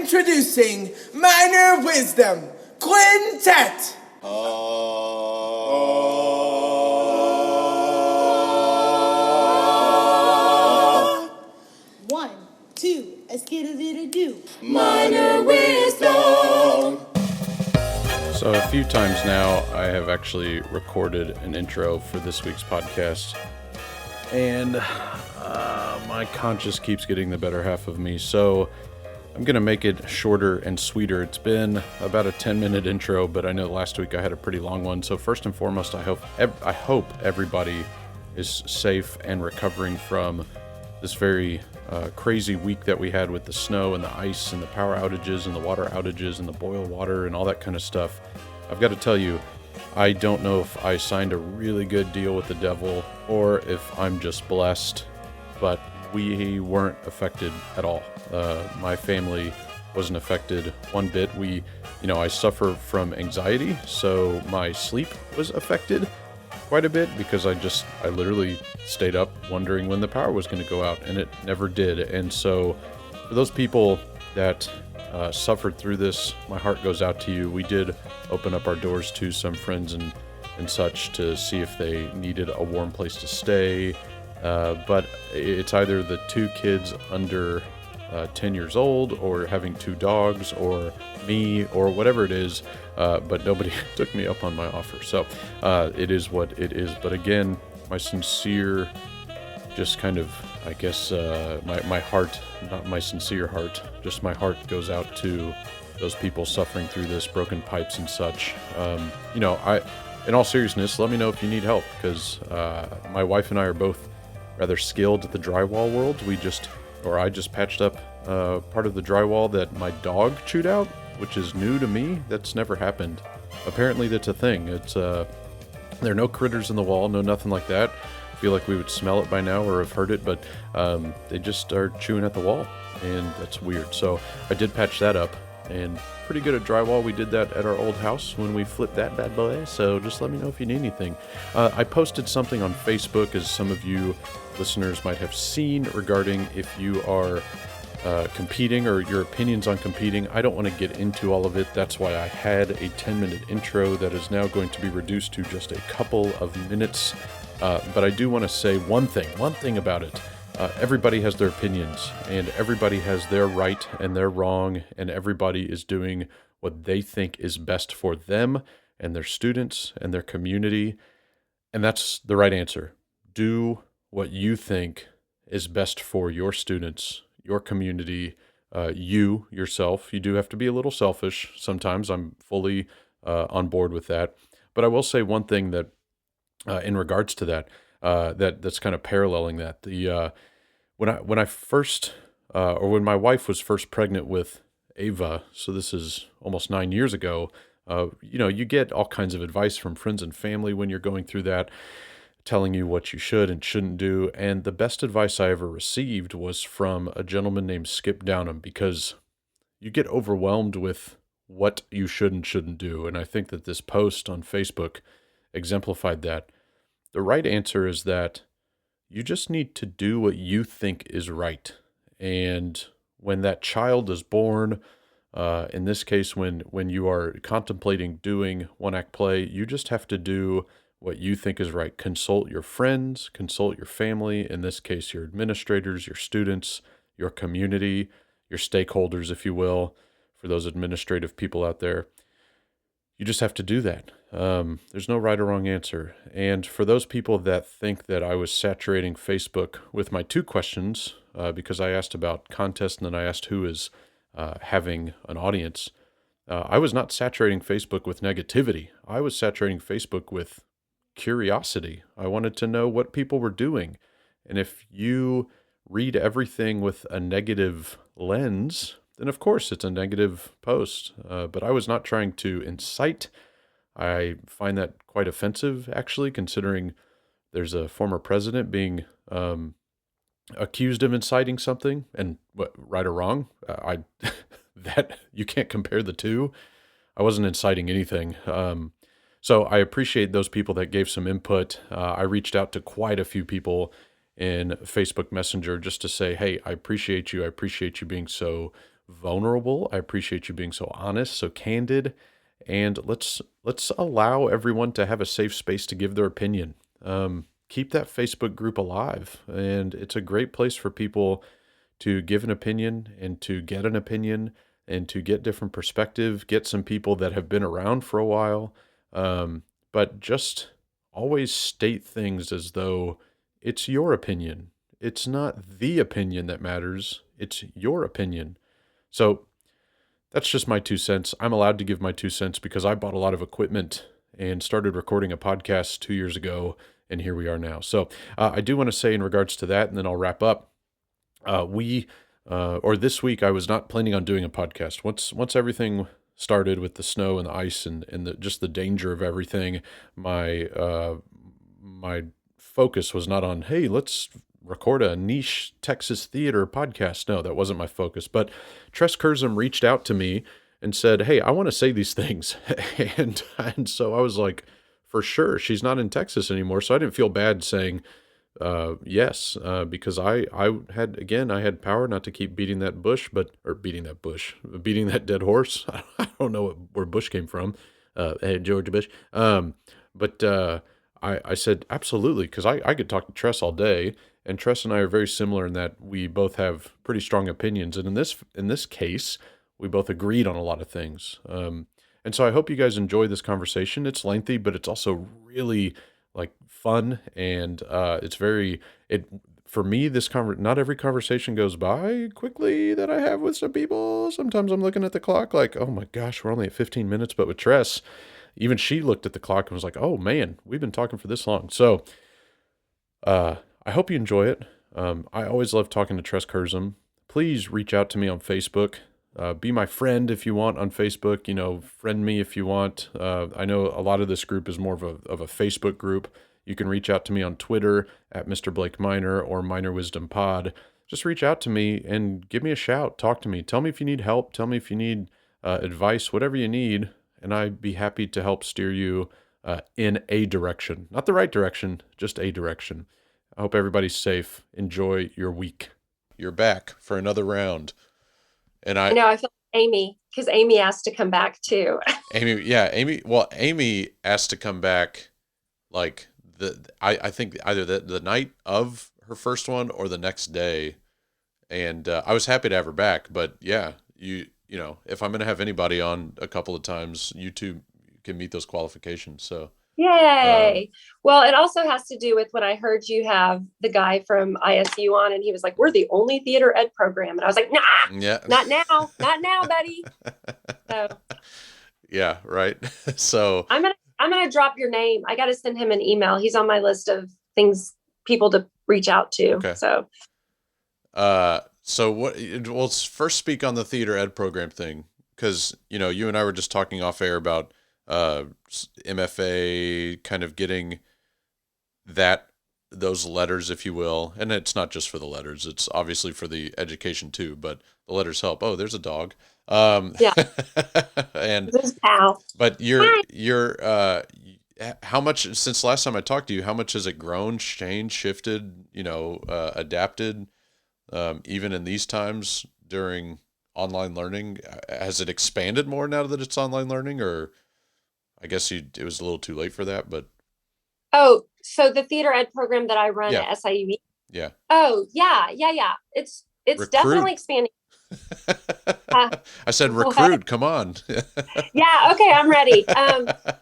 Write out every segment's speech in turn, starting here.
Introducing Minor Wisdom Quintet. 1, 2, a skidadidadoo. Minor Wisdom. So a few times now, I have actually recorded an intro for this week's podcast, and my conscience keeps getting the better half of me, so I'm going to make it shorter and sweeter. It's been about a 10-minute intro, but I know last week I had a pretty long one, so first and foremost, I hope everybody is safe and recovering from this very crazy week that we had with the snow and the ice and the power outages and the water outages and the boil water and all that kind of stuff. I've got to tell you, I don't know if I signed a really good deal with the devil or if I'm just blessed, but we weren't affected at all. My family wasn't affected one bit. I suffer from anxiety, so my sleep was affected quite a bit because I literally stayed up wondering when the power was going to go out, and it never did. And so for those people that suffered through this, my heart goes out to you. We did open up our doors to some friends and such to see if they needed a warm place to stay. But it's either the two kids under 10 years old or having two dogs or me or whatever it is, but nobody took me up on my offer. So it is what it is. But again, my sincere, just kind of, I guess, my heart, not my sincere heart, just my heart goes out to those people suffering through this, broken pipes and such. In all seriousness, let me know if you need help, because my wife and I are both rather skilled at the drywall world. I just patched up part of the drywall that my dog chewed out, which is new to me. That's never happened. Apparently that's a thing. It's there are no critters in the wall, no nothing like that. I feel like we would smell it by now or have heard it, but they just are chewing at the wall, and that's weird. So I did patch that up, and pretty good at drywall. We did that at our old house when we flipped that bad boy, so just let me know if you need anything. I posted something on Facebook, as some of you listeners might have seen, regarding if you are competing or your opinions on competing. I don't want to get into all of it. That's why I had a 10-minute intro that is now going to be reduced to just a couple of minutes. But I do want to say one thing about it. Everybody has their opinions, and everybody has their right and their wrong, and everybody is doing what they think is best for them and their students and their community. And that's the right answer. Do what you think is best for your students, your community, you, yourself. You do have to be a little selfish sometimes. I'm fully on board with that. But I will say one thing that in regards to that, that's kind of paralleling that. When I first, or when my wife was first pregnant with Ava, so this is almost 9 years ago, you get all kinds of advice from friends and family when you're going through that, telling you what you should and shouldn't do. And the best advice I ever received was from a gentleman named Skip Downham, because you get overwhelmed with what you should and shouldn't do. And I think that this post on Facebook exemplified that. The right answer is that you just need to do what you think is right. And when that child is born, in this case, when you are contemplating doing one-act play, you just have to do what you think is right. Consult your friends, consult your family, in this case, your administrators, your students, your community, your stakeholders, if you will, for those administrative people out there. You just have to do that. There's no right or wrong answer. And for those people that think that I was saturating Facebook with my two questions, because I asked about contest and then I asked who is having an audience, I was not saturating Facebook with negativity. I was saturating Facebook with curiosity. I wanted to know what people were doing. And if you read everything with a negative lens, then of course it's a negative post. But I was not trying to incite. I find that quite offensive, actually, considering there's a former president being accused of inciting something, and what, right or wrong, that you can't compare the two. I wasn't inciting anything. So I appreciate those people that gave some input. I reached out to quite a few people in Facebook Messenger just to say, hey, I appreciate you. I appreciate you being so vulnerable. I appreciate you being so honest, so candid, and let's allow everyone to have a safe space to give their opinion. Keep that Facebook group alive, and it's a great place for people to give an opinion and to get an opinion and to get different perspective, get some people that have been around for a while, but just always state things as though it's your opinion. It's not the opinion that matters. It's your opinion. So that's just my 2 cents. I'm allowed to give my 2 cents because I bought a lot of equipment and started recording a podcast 2 years ago, and here we are now. So I do want to say in regards to that, and then I'll wrap up. This week, I was not planning on doing a podcast. Once everything started with the snow and the ice and just the danger of everything, my focus was not on, hey, let's record a niche Texas theater podcast. No, that wasn't my focus. But Tress Kurzym reached out to me and said, hey, I want to say these things. and so I was like, for sure, she's not in Texas anymore. So I didn't feel bad saying yes, because I had power not to keep beating that dead horse. I don't know where Bush came from. Hey, George Bush. I said absolutely, because I could talk to Tress all day, and Tress and I are very similar in that we both have pretty strong opinions, and in this case, we both agreed on a lot of things. And so I hope you guys enjoy this conversation. It's lengthy, but it's also really like fun, and for me, not every conversation goes by quickly that I have with some people. Sometimes I'm looking at the clock like, oh my gosh, we're only at 15 minutes. But with Tress, even she looked at the clock and was like, oh man, we've been talking for this long. So I hope you enjoy it. I always love talking to Tress Kurzym. Please reach out to me on Facebook. Be my friend if you want on Facebook. Friend me if you want. I know a lot of this group is more of a Facebook group. You can reach out to me on Twitter at Mr. Blake Minor or Minor Wisdom Pod. Just reach out to me and give me a shout. Talk to me. Tell me if you need help. Tell me if you need advice, whatever you need, and I'd be happy to help steer you in a direction. Not the right direction, just a direction. I hope everybody's safe. Enjoy your week. You're back for another round. And I know I feel like Amy, because Amy asked to come back too. Amy asked to come back like I think either the night of her first one or the next day. And I was happy to have her back, but yeah, you know, if I'm going to have anybody on a couple of times, you two can meet those qualifications. So yay. Well, it also has to do with when I heard you have the guy from ISU on, and he was like, we're the only theater ed program. And I was like, nah, yeah, not now, buddy. So yeah, right. So I'm going to drop your name. I got to send him an email. He's on my list of people to reach out to. Okay. So we'll first speak on the theater ed program thing, because, you and I were just talking off air about MFA kind of getting those letters, if you will. And it's not just for the letters, it's obviously for the education too, but the letters help. Oh, there's a dog. Yeah. And this is Pal. But how much, since last time I talked to you, how much has it grown, changed, shifted, adapted, even in these times during online learning? Has it expanded more now that it's online learning, or I guess it was a little too late for that, but. Oh, so the theater ed program that I run at SIUE. Yeah. Oh, yeah. It's definitely expanding. I said recruit. What? Come on. Yeah. Okay. I'm ready.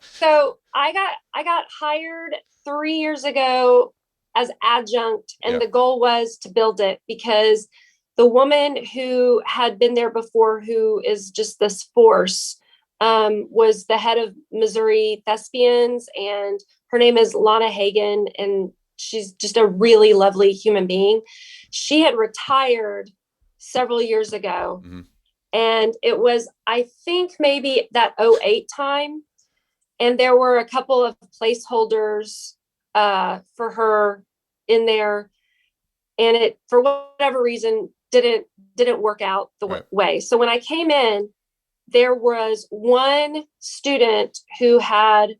So I got hired 3 years ago as adjunct, and the goal was to build it, because the woman who had been there before, who is just this force, was the head of Missouri Thespians, and her name is Lana Hagen, and she's just a really lovely human being. She had retired several years ago. Mm-hmm. And it was, I think, maybe that 2008 time. And there were a couple of placeholders for her in there. And it, for whatever reason, didn't work out the way. So when I came in, there was one student who had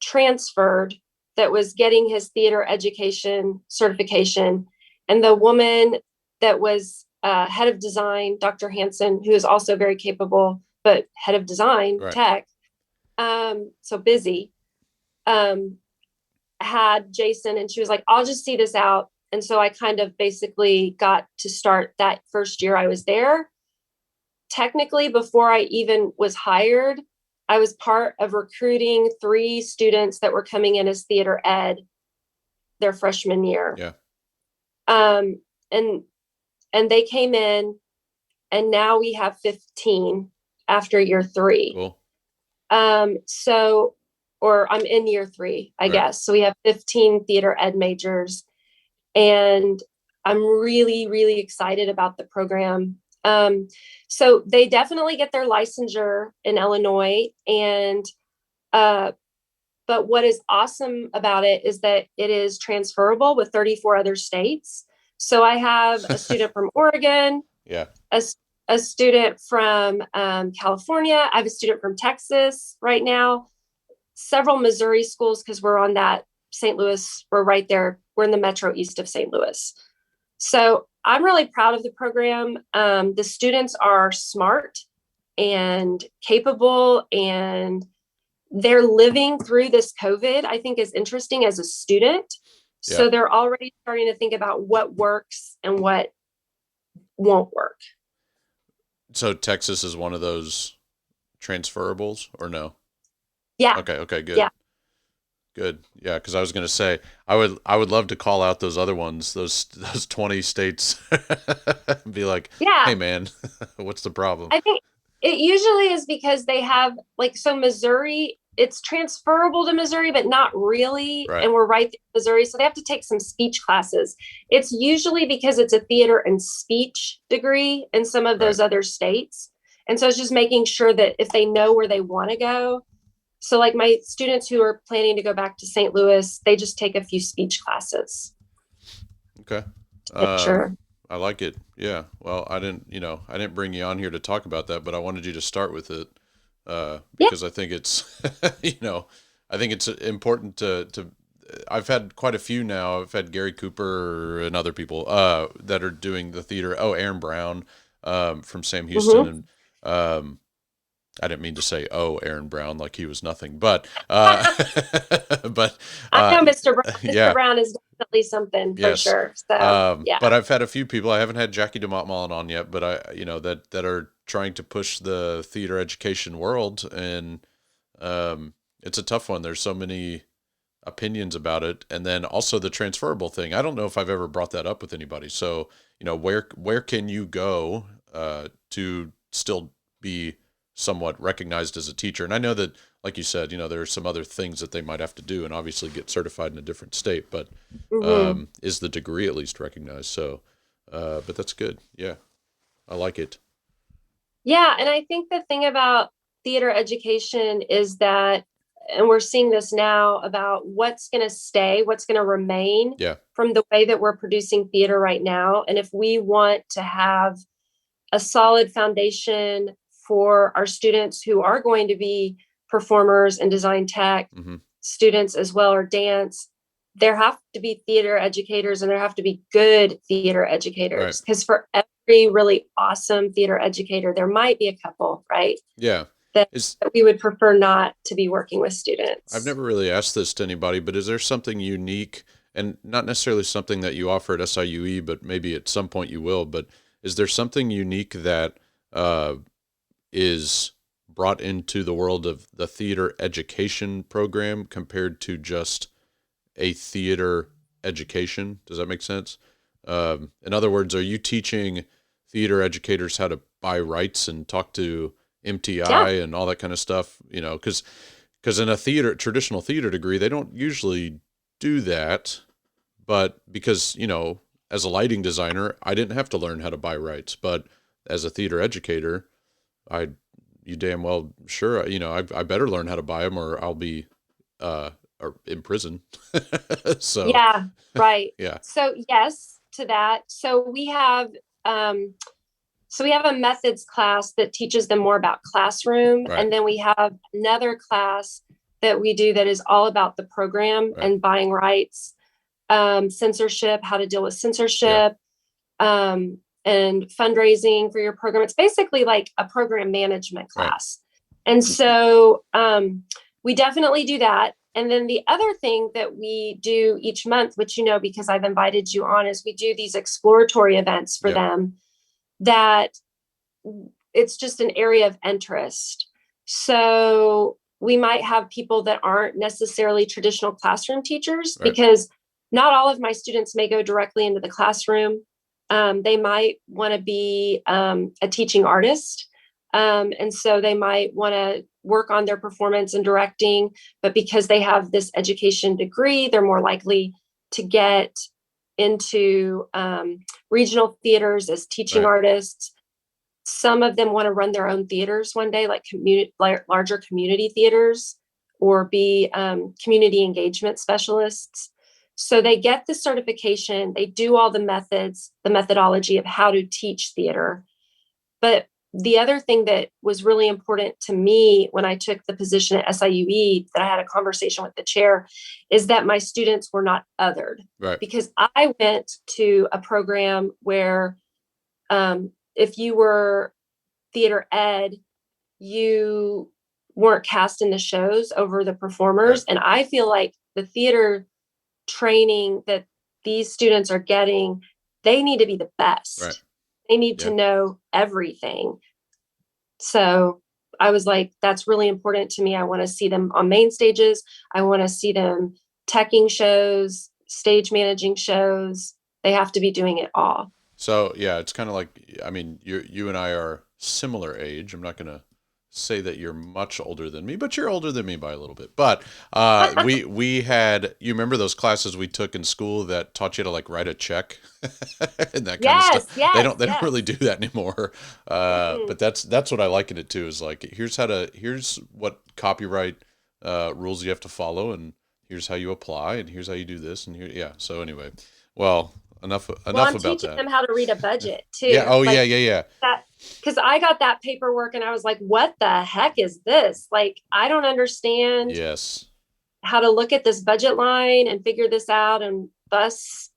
transferred that was getting his theater education certification. And the woman that was head of design, Dr. Hansen, who is also very capable, but head of design, tech, so busy, had Jason, and she was like, I'll just see this out. And so I kind of basically got to start that first year I was there. Technically, before I even was hired, I was part of recruiting 3 students that were coming in as theater ed their freshman year. Yeah. And they came in, and now we have 15 after year 3. Cool. Or I'm in year 3, I guess. So we have 15 theater ed majors, and I'm really, really excited about the program. So they definitely get their licensure in Illinois, and but what is awesome about it is that it is transferable with 34 other states. So I have a student from Oregon, a student from California. I have a student from Texas right now, several Missouri schools, because we're on that St. Louis. We're right there. We're in the metro east of St. Louis. So I'm really proud of the program. The students are smart and capable, and they're living through this COVID, I think, is interesting as a student. Yeah. So they're already starting to think about what works and what won't work. So Texas is one of those transferables, or no? Yeah. Okay, good. Yeah. Good. Yeah, because I was going to say I would love to call out those other ones, those 20 states, and be like, hey man, what's the problem? I think it usually is because they have, like, so Missouri, it's transferable to Missouri, but not really. Right. And we're right there in Missouri, so they have to take some speech classes. It's usually because it's a theater and speech degree in some of those other states. And so it's just making sure that if they know where they want to go. So like my students who are planning to go back to St. Louis, they just take a few speech classes. Okay. Sure. I like it. Yeah. Well, I didn't bring you on here to talk about that, but I wanted you to start with it because I think it's, I think it's important to, I've had quite a few now. I've had Gary Cooper and other people that are doing the theater. Oh, Aaron Brown from Sam Houston. And I didn't mean to say, Aaron Brown, like he was nothing, but I know Mr. Brown. Mr. Brown is definitely something for sure. So, but I've had a few people. I haven't had Jackie DeMont Mullen on yet, but that are trying to push the theater education world, and it's a tough one. There's so many opinions about it, and then also the transferable thing. I don't know if I've ever brought that up with anybody. So, where can you go to still be somewhat recognized as a teacher? And I know that, like you said, there are some other things that they might have to do, and obviously get certified in a different state, but is the degree at least recognized? So, but that's good. Yeah. I like it. Yeah. And I think the thing about theater education is that, and we're seeing this now, about what's going to stay, what's going to remain from the way that we're producing theater right now. And if we want to have a solid foundation for our students who are going to be performers and design tech students as well, or dance, there have to be theater educators, and there have to be good theater educators. Because for every really awesome theater educator, there might be a couple, right? Yeah. That we would prefer not to be working with students. I've never really asked this to anybody, but is there something unique, and not necessarily something that you offer at SIUE, but maybe at some point you will, but is there something unique that is brought into the world of the theater education program compared to just a theater education? Does that make sense? In other words, are you teaching theater educators how to buy rights and talk to MTI and all that kind of stuff? Because in a traditional theater degree, they don't usually do that, but because, as a lighting designer, I didn't have to learn how to buy rights, but as a theater educator, you damn well sure, I better learn how to buy them, or I'll be or in prison. So yeah, right. Yeah. So yes to that. So we have a methods class that teaches them more about classroom, and then we have another class that we do that is all about the program and buying rights, censorship, how to deal with censorship. and fundraising for your program. It's basically like a program management class. Right. And so we definitely do that. And then the other thing that we do each month, which you know, because I've invited you on, is we do these exploratory events for them that it's just an area of interest. So we might have people that aren't necessarily traditional classroom teachers, because not all of my students may go directly into the classroom. They might want to be a teaching artist. And so they might want to work on their performance and directing, but because they have this education degree, they're more likely to get into regional theaters as teaching artists. Some of them want to run their own theaters one day, like larger community theaters, or be community engagement specialists. So they get the certification, they do all the methods, the methodology of how to teach theater. But the other thing that was really important to me when I took the position at SIUE, that I had a conversation with the chair, is that my students were not othered. Right. Because I went to a program where if you were theater ed, you weren't cast in the shows over the performers. Right. And I feel like the theater training that these students are getting, they need to be the best. Right. They need to know everything. So I was like, that's really important to me. I want to see them on main stages. I want to see them teching shows, stage managing shows. They have to be doing it all. So yeah, it's kind of like, I mean, you and I are similar age. I'm not going to say that you're much older than me, but you're older than me by a little bit. But we had, you remember those classes we took in school that taught you to like write a check and that kind of stuff? They don't really do that anymore. But that's what I liken it to, is like, here's what copyright rules you have to follow, and here's how you apply, and here's how you do this, and here, so anyway, well, enough I'm about teaching that. them how to read a budget too. Yeah. Oh, like, yeah. Because I got that paperwork and I was like, what the heck is this? Like, I don't understand how to look at this budget line and figure this out, and bus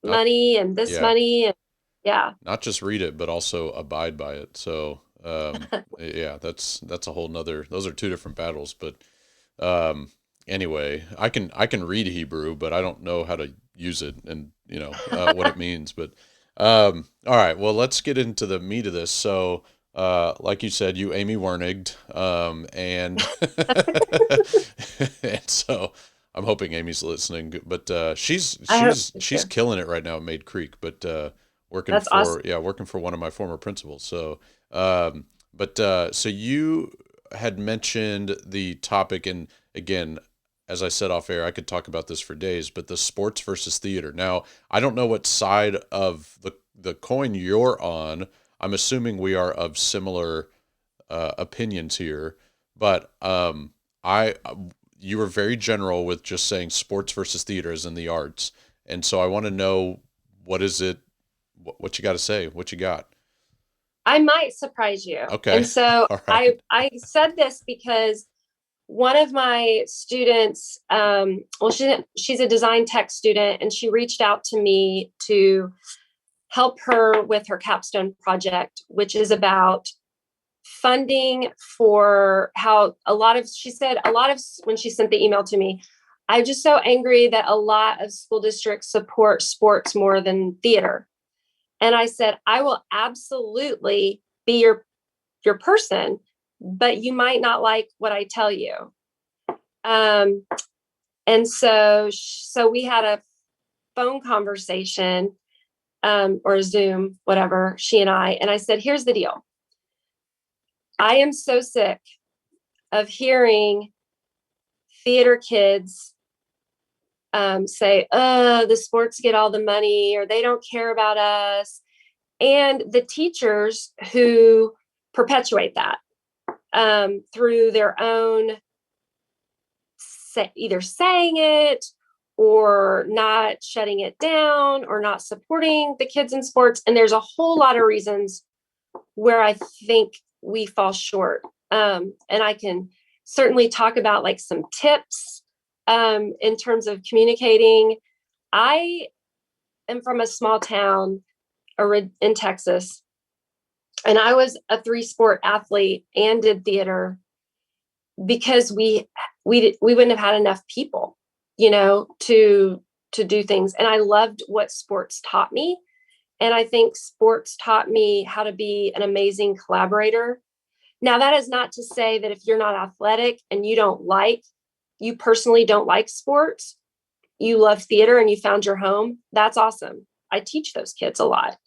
money and this money. And not just read it, but also abide by it. So, that's a whole nother, those are two different battles. But anyway, I can read Hebrew, but I don't know how to use it and what it means. But all right, well, let's get into the meat of this. So like you said, you Amy Werniged, and and so I'm hoping Amy's listening, but she's killing it right now at Maid Creek, but working That's for awesome. Working for one of my former principals. So so you had mentioned the topic, and again, as I said off air, I could talk about this for days, but the sports versus theater. Now, I don't know what side of the coin you're on. I'm assuming we are of similar opinions here, but you were very general with just saying sports versus theater as in the arts. And so I want to know, what is it, what you got to say, what you got? I might surprise you. Okay. And so right. I said this because one of my students, she's a design tech student, and she reached out to me to help her with her capstone project, which is about funding for how she said when she sent the email to me, I'm just so angry that a lot of school districts support sports more than theater. And I said, I will absolutely be your person, but you might not like what I tell you. And so we had a phone conversation, or Zoom, whatever, she and I said, here's the deal. I am so sick of hearing theater kids say, the sports get all the money, or they don't care about us. And the teachers who perpetuate that through their own either saying it or not shutting it down or not supporting the kids in sports. And there's a whole lot of reasons where I think we fall short. And I can certainly talk about like some tips in terms of communicating. I am from a small town. in Texas. And I was a 3-sport athlete and did theater because we wouldn't have had enough people, to do things. And I loved what sports taught me. And I think sports taught me how to be an amazing collaborator. Now, that is not to say that if you're not athletic and you personally don't like sports, you love theater and you found your home, that's awesome. I teach those kids a lot.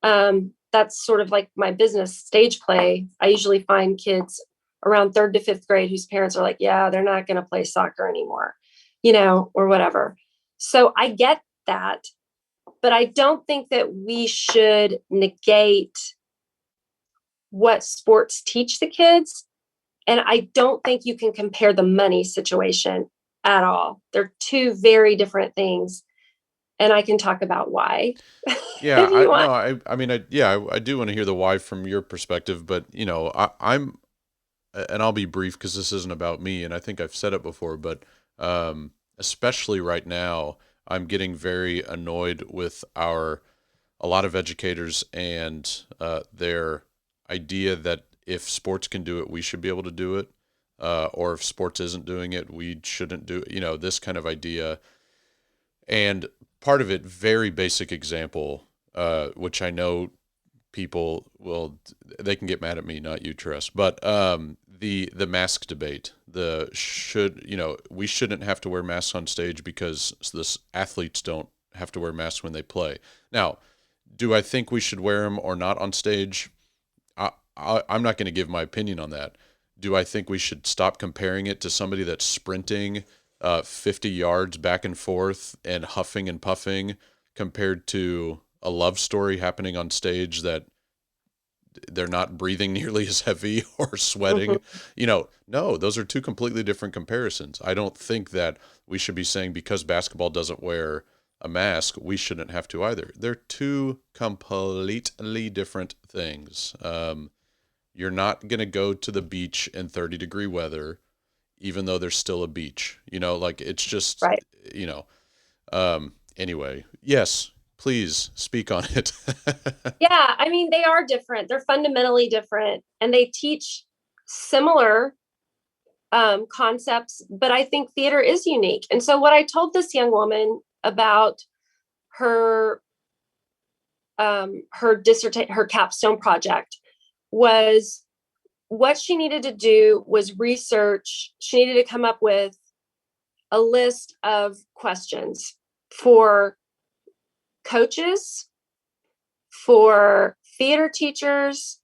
That's sort of like my business, stage play. I usually find kids around 3rd to 5th grade whose parents are like, yeah, they're not going to play soccer anymore, or whatever. So I get that, but I don't think that we should negate what sports teach the kids. And I don't think you can compare the money situation at all. They're two very different things. And I can talk about why. Yeah, if you want. I do want to hear the why from your perspective, but I'm, and I'll be brief because this isn't about me, and I think I've said it before, but especially right now, I'm getting very annoyed with a lot of educators and their idea that if sports can do it, we should be able to do it, or if sports isn't doing it, we shouldn't do it, this kind of idea. And part of it, very basic example, which I know people they can get mad at me, not you, Tress, but the mask debate, we shouldn't have to wear masks on stage because the athletes don't have to wear masks when they play. Now, do I think we should wear them or not on stage? I'm not going to give my opinion on that. Do I think we should stop comparing it to somebody that's sprinting 50 yards back and forth and huffing and puffing compared to a love story happening on stage that they're not breathing nearly as heavy or sweating? No, those are two completely different comparisons. I don't think that we should be saying because basketball doesn't wear a mask, we shouldn't have to either. They're two completely different things. You're not going to go to the beach in 30-degree weather, even though there's still a beach, it's just, Right. Anyway, yes, please speak on it. Yeah. They are different. They're fundamentally different, and they teach similar concepts, but I think theater is unique. And so what I told this young woman about her her capstone project was what she needed to do was research. She needed to come up with a list of questions for coaches, for theater teachers,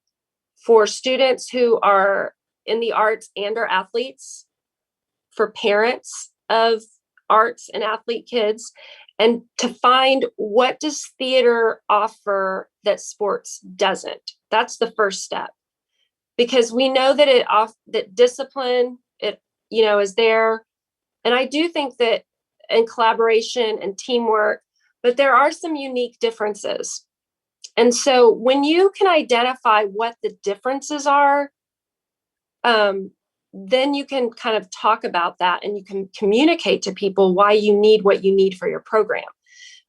for students who are in the arts and are athletes, for parents of arts and athlete kids, and to find what does theater offer that sports doesn't. That's the first step, because we know that that discipline, is there. And I do think that in collaboration and teamwork, but there are some unique differences. And so when you can identify what the differences are, then you can kind of talk about that and you can communicate to people why you need what you need for your program.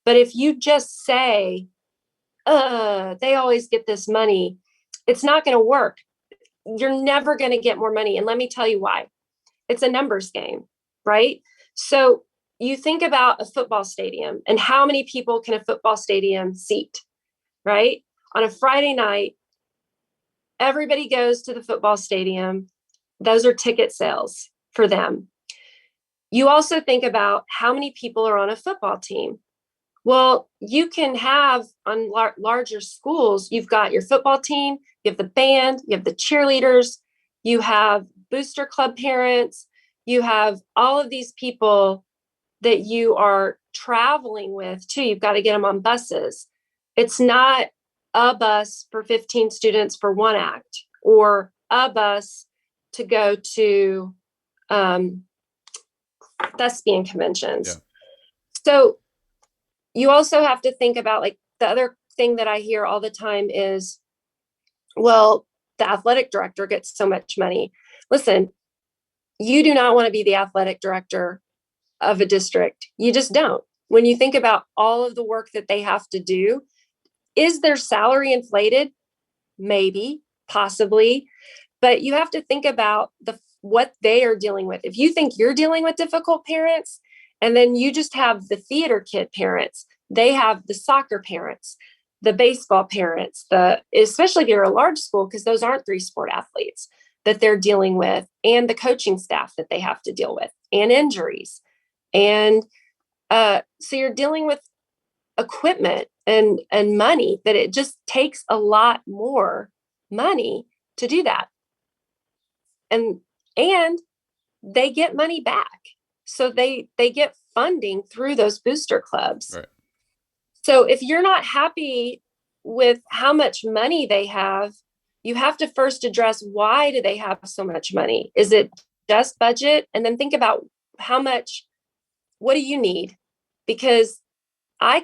But if you just say, they always get this money, it's not going to work. You're never going to get more money. And let me tell you why. It's a numbers game, right? So you think about a football stadium and how many people can a football stadium seat, right? On a Friday night, everybody goes to the football stadium. Those are ticket sales for them. You also think about how many people are on a football team. Well, you can have on larger schools, you've got your football team, you have the band, you have the cheerleaders, you have booster club parents, you have all of these people that you are traveling with too. You've got to get them on buses. It's not a bus for 15 students for one act or a bus to go to thespian conventions. Yeah. So you also have to think about, like, the other thing that I hear all the time is, well, the athletic director gets so much money. Listen, you do not want to be the athletic director of a district. You just don't. When you think about all of the work that they have to do, Is their salary inflated? Maybe, possibly, but you have to think about what they are dealing with. If you think you're dealing with difficult parents, and then you just have the theater kid parents, they have the soccer parents, the baseball parents, especially if you're a large school, because those aren't 3-sport athletes that they're dealing with, and the coaching staff that they have to deal with, and injuries. And so you're dealing with equipment and money, that it just takes a lot more money to do that. And they get money back. So they get funding through those booster clubs. Right. So if you're not happy with how much money they have, you have to first address, why do they have so much money? Is it just budget? And then think about what do you need? Because I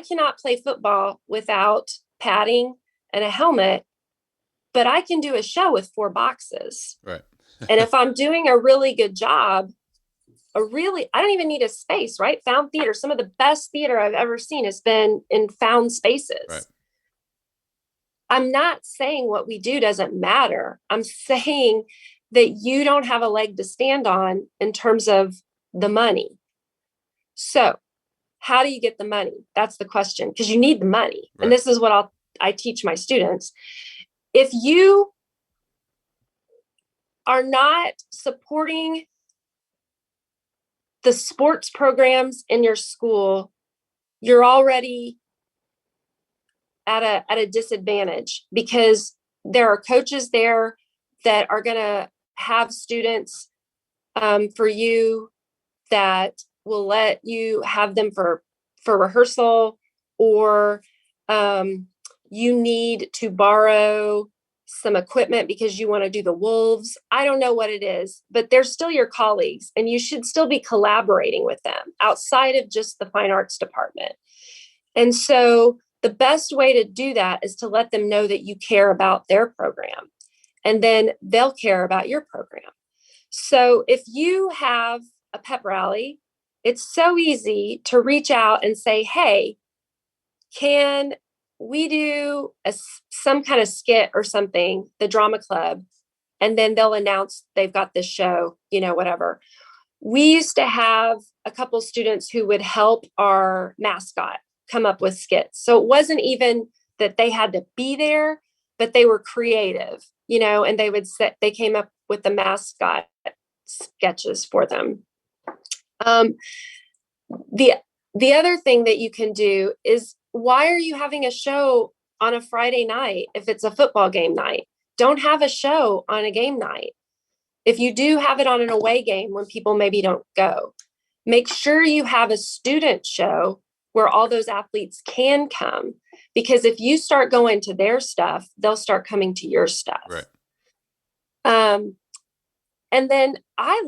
cannot play football without padding and a helmet, but I can do a show with 4 boxes. Right. And if I'm doing a really good job, I don't even need a space, right? Found theater. Some of the best theater I've ever seen has been in found spaces. Right. I'm not saying what we do doesn't matter. I'm saying that you don't have a leg to stand on in terms of the money. So how do you get the money? That's the question, because you need the money. Right. And this is what I teach my students. If you are not supporting the sports programs in your school, you're already at a disadvantage, because there are coaches there that are going to have students for you that will let you have them for rehearsal, or you need to borrow some equipment because you want to do the wolves. I don't know what it is, but they're still your colleagues, and you should still be collaborating with them outside of just the fine arts department. And so the best way to do that is to let them know that you care about their program, and then they'll care about your program. So if you have a pep rally, it's so easy to reach out and say, hey, can we do some kind of skit or something, the drama club, and then they'll announce they've got this show, whatever. We used to have a couple students who would help our mascot come up with skits. So it wasn't even that they had to be there, but they were creative, and they came up with the mascot sketches for them. The other thing that you can do is, why are you having a show on a Friday night if it's a football game night? Don't have a show on a game night. If you do, have it on an away game when people maybe don't go. Make sure you have a student show where all those athletes can come, because if you start going to their stuff, they'll start coming to your stuff. Right. And then I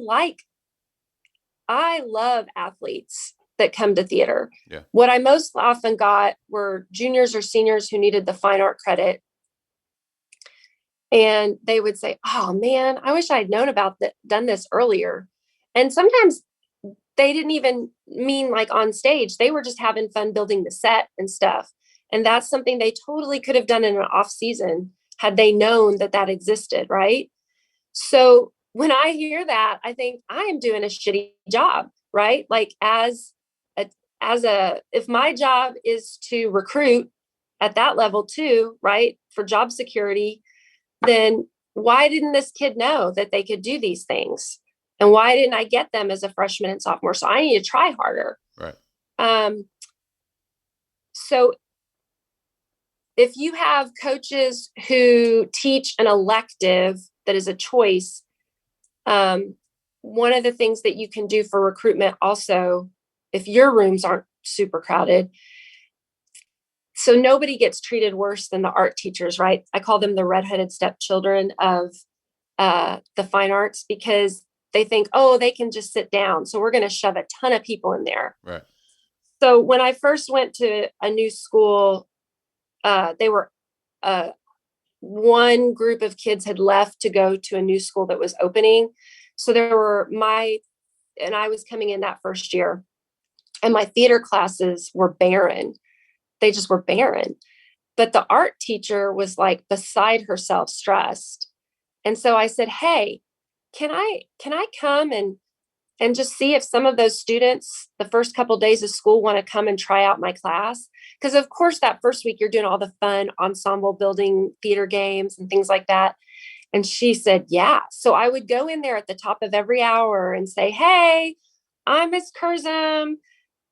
love athletes that come to theater. Yeah. What I most often got were juniors or seniors who needed the fine art credit. And they would say, oh man, I wish I'd known about that, done this earlier. And sometimes they didn't even mean like on stage. They were just having fun building the set and stuff. And that's something they totally could have done in an off season had they known that existed. Right. So when I hear that, I think I am doing a shitty job, right? Like if my job is to recruit at that level too, right, for job security, then why didn't this kid know that they could do these things? And why didn't I get them as a freshman and sophomore? So I need to try harder. Right. So if you have coaches who teach an elective that is a choice, one of the things that you can do for recruitment also, if your rooms aren't super crowded, so nobody gets treated worse than the art teachers, right? I call them the redheaded stepchildren of the fine arts, because they think, oh, they can just sit down, so we're going to shove a ton of people in there. Right. So when I first went to a new school, they were one group of kids had left to go to a new school that was opening. So and I was coming in that first year, and my theater classes were barren. They just were barren. But the art teacher was like beside herself, stressed. And so I said, hey, can I come and just see if some of those students the first couple of days of school want to come and try out my class? Because of course that first week you're doing all the fun ensemble building theater games and things like that. And she said, yeah. So I would go in there at the top of every hour and say, hey, I'm Miss Kurzym.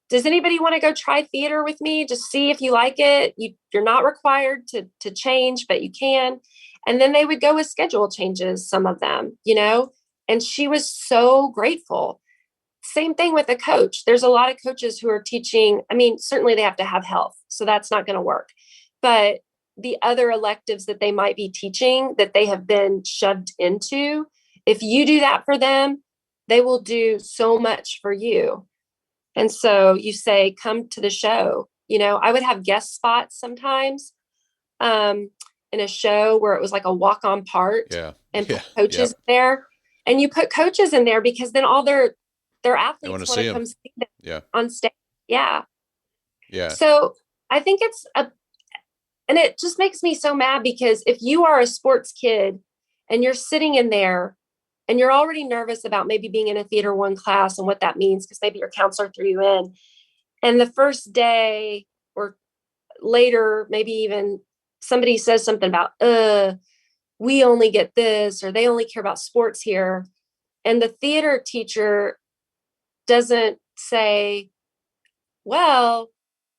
Does anybody want to go try theater with me? Just see if you like it. You're not required to change, but you can. And then they would go with schedule changes, some of them, and she was so grateful. Same thing with a coach. There's a lot of coaches who are teaching. I mean, certainly they have to have health, so that's not going to work. But the other electives that they might be teaching that they have been shoved into, if you do that for them, they will do so much for you. And so you say, come to the show. I would have guest spots sometimes in a show where it was like a walk-on part and put coaches there. And you put coaches in there because then all their athletes want to come see them on stage. Yeah. Yeah. So I think and it just makes me so mad because if you are a sports kid and you're sitting in there and you're already nervous about maybe being in a Theater 1 class and what that means, because maybe your counselor threw you in, and the first day or later, maybe even somebody says something about, we only get this, or they only care about sports here. And the theater teacher doesn't say, well,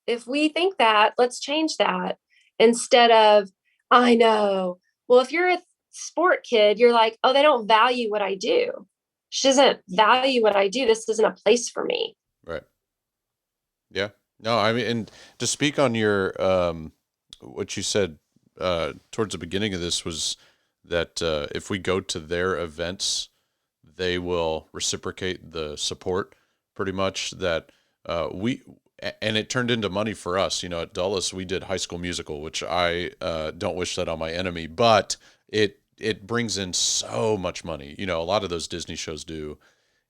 if we think that, let's change that. Instead of, I know. Well, if you're a sport kid, you're like, oh, they don't value what I do. She doesn't value what I do. This isn't a place for me. Right. Yeah. No, I mean, and to speak on your, what you said towards the beginning of this was that if we go to their events, they will reciprocate the support pretty much that and it turned into money for us. At Dulles, we did High School Musical, which I don't wish that on my enemy, but it brings in so much money. A lot of those Disney shows do.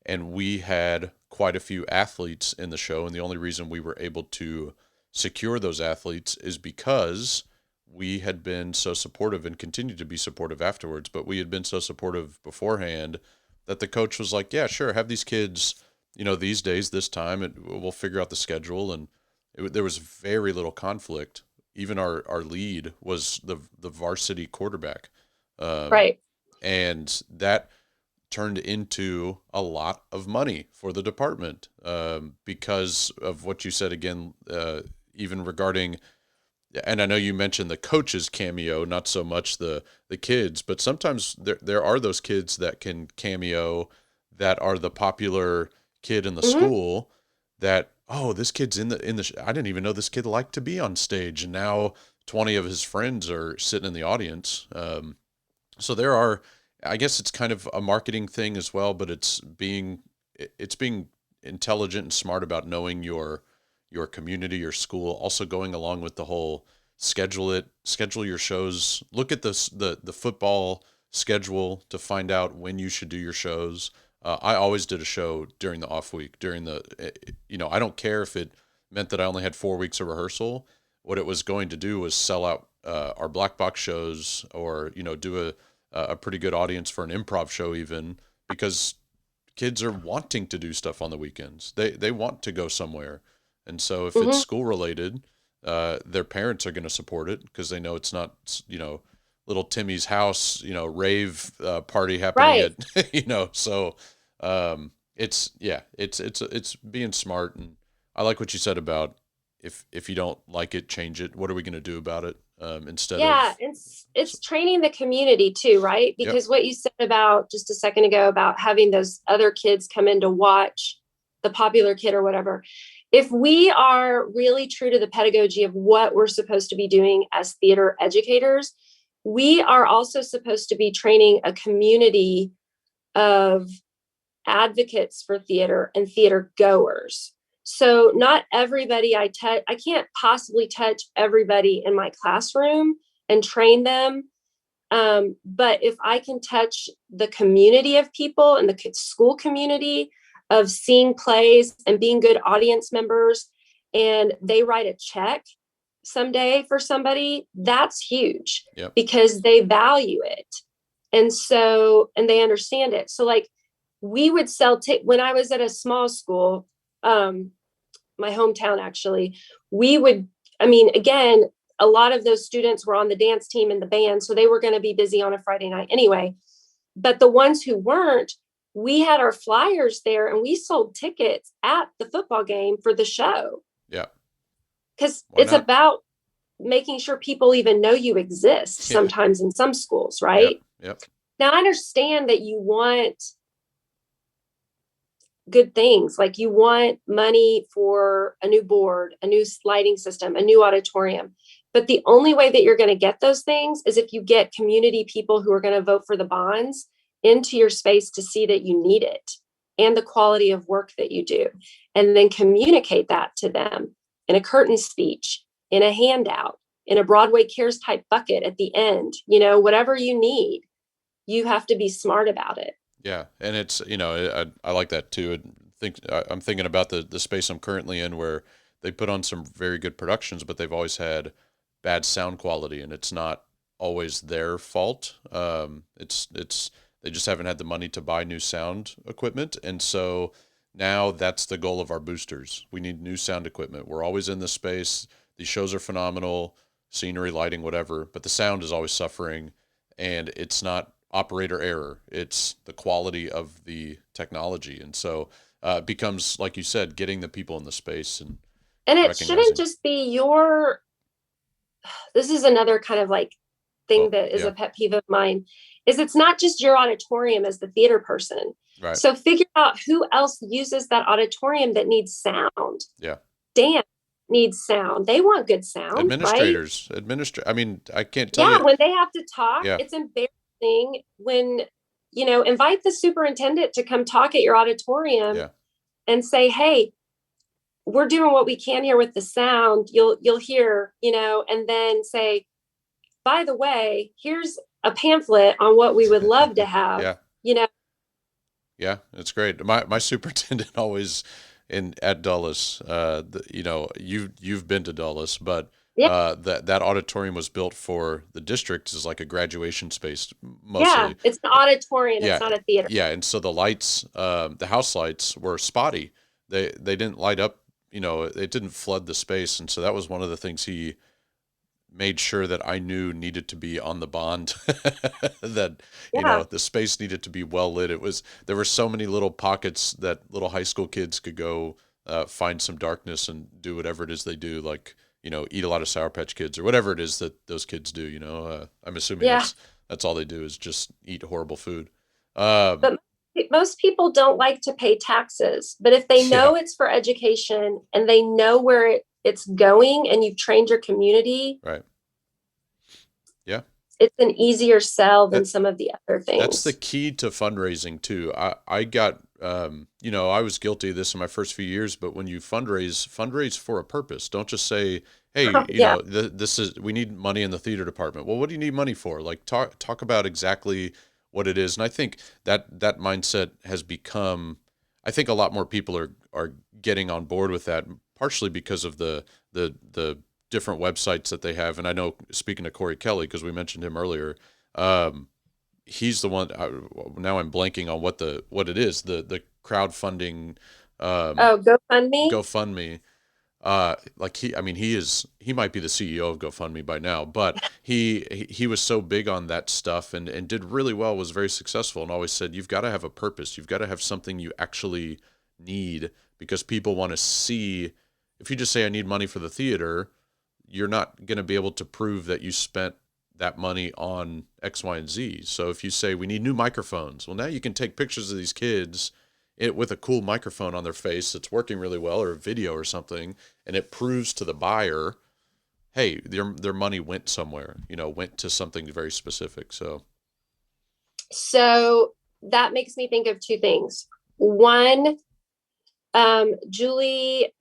And we had quite a few athletes in the show. And the only reason we were able to secure those athletes is because we had been so supportive and continued to be supportive afterwards. But we had been so supportive beforehand that the coach was like, yeah, sure, have these kids, these days, this time, we'll figure out the schedule. And there was very little conflict. Even our lead was the varsity quarterback. Right. And that turned into a lot of money for the department because of what you said again, even regarding, and I know you mentioned the coaches cameo, not so much the kids, but sometimes there are those kids that can cameo that are the popular kid in the school that, oh, this kid's in the I didn't even know this kid liked to be on stage, and now 20 of his friends are sitting in the audience. So there are, I guess it's kind of a marketing thing as well, but it's being intelligent and smart about knowing your community, your school, also going along with the whole schedule your shows, look at the football schedule to find out when you should do your shows. I always did a show during the off week, during I don't care if it meant that I only had 4 weeks of rehearsal. What it was going to do was sell out our black box shows, or, do a pretty good audience for an improv show even, because kids are wanting to do stuff on the weekends. They want to go somewhere. And so if it's school related, their parents are going to support it because they know it's not, little Timmy's house, rave party happening at, so it's being smart. And I like what you said about if you don't like it, change it. What are we going to do about it? It's training the community too, right? Because what you said about just a second ago about having those other kids come in to watch the popular kid or whatever, if we are really true to the pedagogy of what we're supposed to be doing as theater educators, we are also supposed to be training a community of advocates for theater and theater goers. So not everybody I can't possibly touch everybody in my classroom and train them. But if I can touch the community of people and the school community of seeing plays and being good audience members, and they write a check someday for somebody, that's huge. Yep. Because they value it. And they understand it. So like we would sell when I was at a small school, my hometown, actually, again, a lot of those students were on the dance team and the band, so they were going to be busy on a Friday night anyway. But the ones who weren't, we had our flyers there and we sold tickets at the football game for the show. Yeah. Because it's about making sure people even know you exist sometimes in some schools, right? Yep. Now, I understand that you want good things, like you want money for a new board, a new lighting system, a new auditorium. But the only way that you're going to get those things is if you get community people who are going to vote for the bonds into your space to see that you need it and the quality of work that you do, and then communicate that to them in a curtain speech, in a handout, in a Broadway Cares type bucket at the end, whatever you need, you have to be smart about it. Yeah. And it's, I like that too. I'm thinking about the space I'm currently in, where they put on some very good productions, but they've always had bad sound quality, and it's not always their fault. They just haven't had the money to buy new sound equipment. And so now that's the goal of our boosters. We need new sound equipment. We're always in this space. These shows are phenomenal, scenery, lighting, whatever, but the sound is always suffering, and it's not operator error. It's the quality of the technology. And so it becomes, like you said, getting the people in the space. And it shouldn't just be this is another kind of like thing that is a pet peeve of mine, is it's not just your auditorium as the theater person. Right. So figure out who else uses that auditorium that needs sound. Yeah. Dance needs sound. They want good sound. Administrators, right? I can't tell you. Yeah, when they have to talk, it's embarrassing when, invite the superintendent to come talk at your auditorium and say, hey, we're doing what we can here with the sound. You'll hear, and then say, by the way, here's a pamphlet on what we would love to have. Yeah, it's great. My superintendent always at Dulles, you've been to Dulles, but that auditorium was built for the district as like a graduation space mostly. Yeah, it's an auditorium. It's not a theater. Yeah, and so the lights, the house lights were spotty. They didn't light up. It didn't flood the space, and so that was one of the things he made sure that I knew needed to be on the bond. That the space needed to be well lit. There were so many little pockets that little high school kids could go find some darkness and do whatever it is they do, like eat a lot of Sour Patch Kids or whatever it is that those kids do. I'm assuming that's all they do is just eat horrible food. But most people don't like to pay taxes, but if they know it's for education and they know where it's going, and you've trained your community, right? Yeah, it's an easier sell than some of the other things. That's the key to fundraising too. I got, I was guilty of this in my first few years, but when you fundraise for a purpose. Don't just say, hey, we need money in the theater department. Well, what do you need money for? Like talk about exactly what it is. And I think that mindset has become, I think a lot more people are getting on board with that, partially because of the different websites that they have. And I know, speaking to Corey Kelly, because we mentioned him earlier, he's the one. Now I'm blanking on what it is. The crowdfunding. GoFundMe. GoFundMe. He might be the CEO of GoFundMe by now, but he was so big on that stuff and did really well, was very successful, and always said, you've got to have a purpose. You've got to have something you actually need, because people want to see. If you just say, I need money for the theater, you're not going to be able to prove that you spent that money on X, Y, and Z. So if you say, we need new microphones, well, now you can take pictures of these kids with a cool microphone on their face that's working really well, or a video or something, and it proves to the buyer, hey, their money went somewhere, went to something very specific. So that makes me think of two things. One, Julie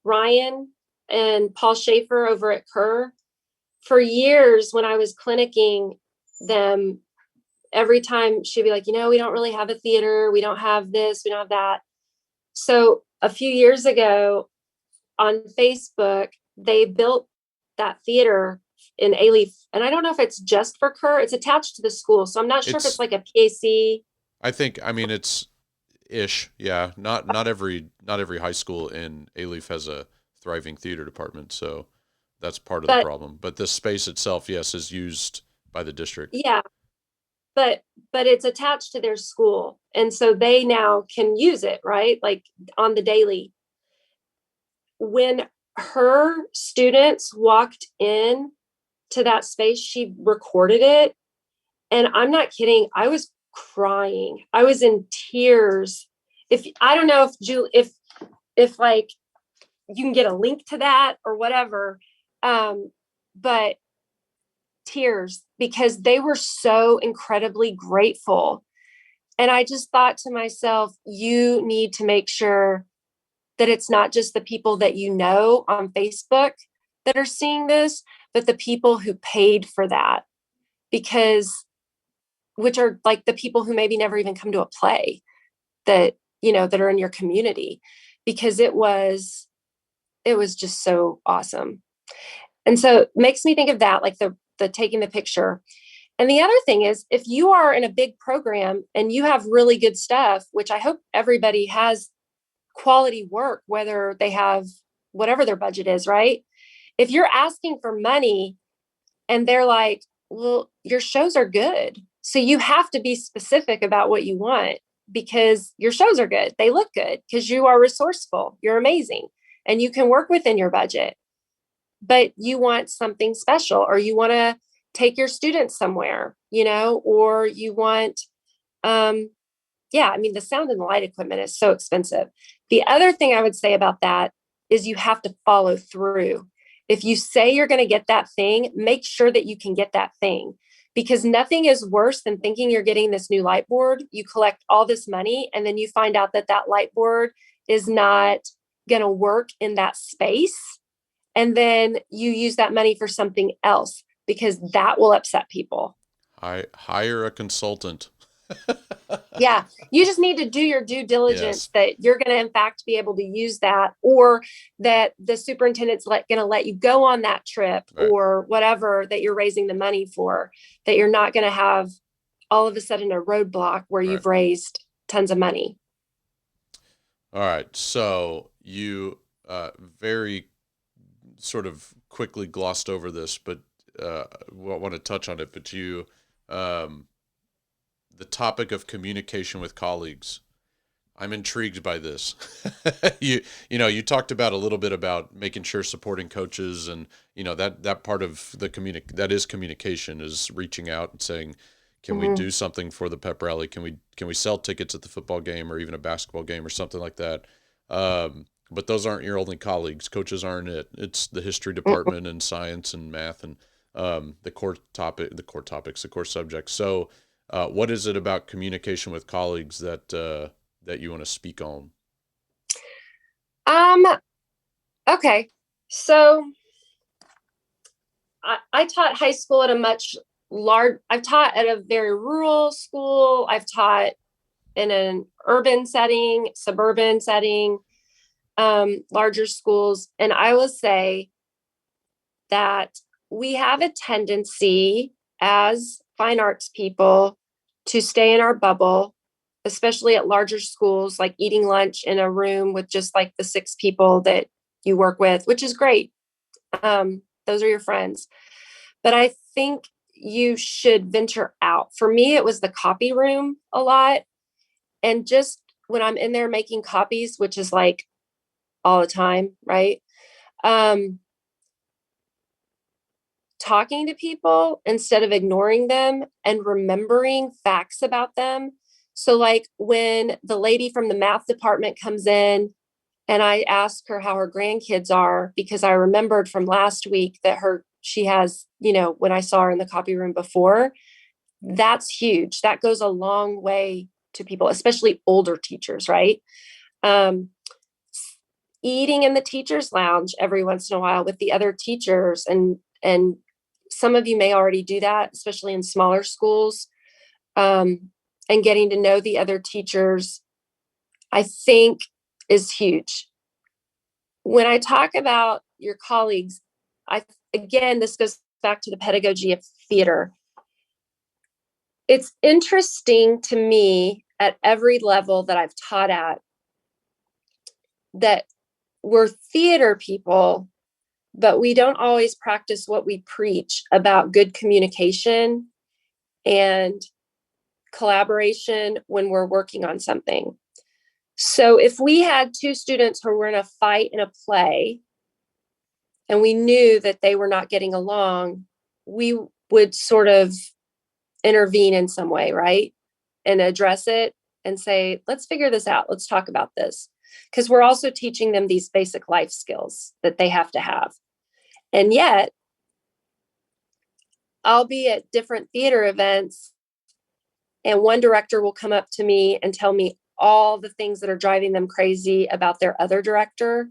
Ryan and Paul Schaefer over at Kerr, for years when I was clinicking them, every time she'd be like, we don't really have a theater. We don't have this. We don't have that. So a few years ago on Facebook, they built that theater in Alief, and I don't know if it's just for Kerr. It's attached to the school, so I'm not sure if it's like a PAC. I mean, it's ish. Yeah. Not every high school in Alief has a thriving theater department. So that's part of the But problem. But the space itself, yes, is used by the district. yeah, but it's attached to their school, and so they now can use it, right? Like on the daily. When her students walked in to that space, she recorded it. And I'm not kidding, I was crying. I was in tears. If I don't know if Julie, if like you can get a link to that or whatever. But tears, because they were so incredibly grateful. And I just thought to myself, you need to make sure that it's not just the people that you know on Facebook that are seeing this, but the people who paid for that, because which are like the people who maybe never even come to a play that, you know, that are in your community, because it was just so awesome. And so it makes me think of that, like the taking the picture. And the other thing is, if you are in a big program and you have really good stuff, which I hope everybody has quality work, whether they have whatever their budget is, right? If you're asking for money and they're like, well, your shows are good, so you have to be specific about what you want, because your shows are good. They look good because you are resourceful. You're amazing. And you can work within your budget, but you want something special, or you want to take your students somewhere, you know, or you want, yeah, I mean, the sound and the light equipment is so expensive. The other thing I would say about that is you have to follow through. If you say you're going to get that thing, make sure that you can get that thing, because nothing is worse than thinking you're getting this new light board. You collect all this money and then you find out that that light board is not going to work in that space. And then you use that money for something else, because that will upset people. I hire a consultant. Yeah, you just need to do your due diligence Yes. that you're going to, in fact, be able to use that, or that the superintendent's going to let you go on that trip, Right. or whatever that you're raising the money for, that you're not going to have all of a sudden a roadblock where Right. you've raised tons of money. All right. So you very sort of quickly glossed over this, but want to touch on it. But you, the topic of communication with colleagues, I'm intrigued by this. You talked about a little bit about making sure supporting coaches, and that part of the that is communication, is reaching out and saying, can we do something for the pep rally? Can we sell tickets at the football game or even a basketball game or something like that? But those aren't your only colleagues. Coaches aren't it. It's the history department and science and math and the core subjects. So what is it about communication with colleagues that you want to speak on? Okay. So I taught high school at a much I've taught at a very rural school. I've taught in an urban setting, suburban setting, larger schools. And I will say that we have a tendency as fine arts people to stay in our bubble, especially at larger schools, like eating lunch in a room with just like the 6 people that you work with, which is great. Those are your friends. But I think you should venture out. For me, it was the copy room a lot. And just when I'm in there making copies, which is like all the time, right? Talking to people instead of ignoring them, and remembering facts about them. So like when the lady from the math department comes in and I ask her how her grandkids are, because I remembered from last week that she has, when I saw her in the copy room before, that's huge. That goes a long way to people, especially older teachers, right? Eating in the teachers' lounge every once in a while with the other teachers, and some of you may already do that, especially in smaller schools, and getting to know the other teachers, I think, is huge. When I talk about your colleagues, again, this goes back to the pedagogy of theater. It's interesting to me at every level that I've taught at that we're theater people, but we don't always practice what we preach about good communication and collaboration when we're working on something. So if we had two students who were in a fight in a play and we knew that they were not getting along, we would sort of intervene in some way, right? And address it and say, let's figure this out. Let's talk about this. Because we're also teaching them these basic life skills that they have to have. And yet, I'll be at different theater events and one director will come up to me and tell me all the things that are driving them crazy about their other director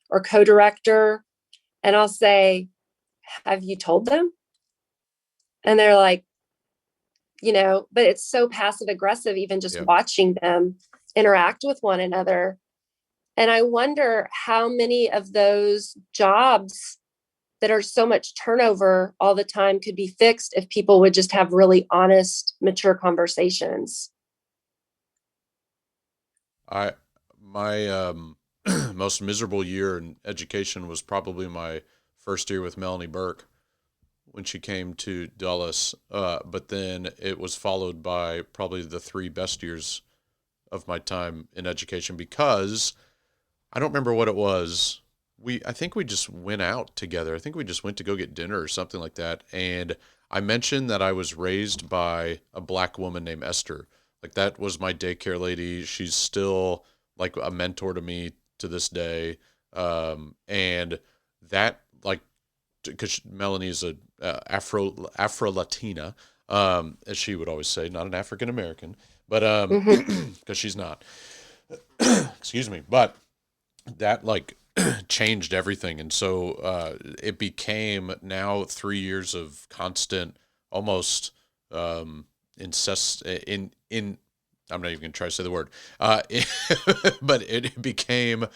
or co-director. And I'll say, have you told them? And they're like, but it's so passive aggressive, even just watching them interact with one another. And I wonder how many of those jobs that are so much turnover all the time could be fixed if people would just have really honest, mature conversations. My most miserable year in education was probably my first year with Melanie Burke when she came to Dulles. But then it was followed by probably the 3 best years of my time in education, because I don't remember what it was. I think we just went out together. I think we just went to go get dinner or something like that. And I mentioned that I was raised by a Black woman named Esther. Like, that was my daycare lady. She's still like a mentor to me to this day. And that, like, because Melanie is a Afro-Latina, as she would always say, not an African American, but because she's not. Excuse me. But that, like, changed everything. And so it became now 3 years of constant, almost incest in I'm not even gonna try to say the word, but it became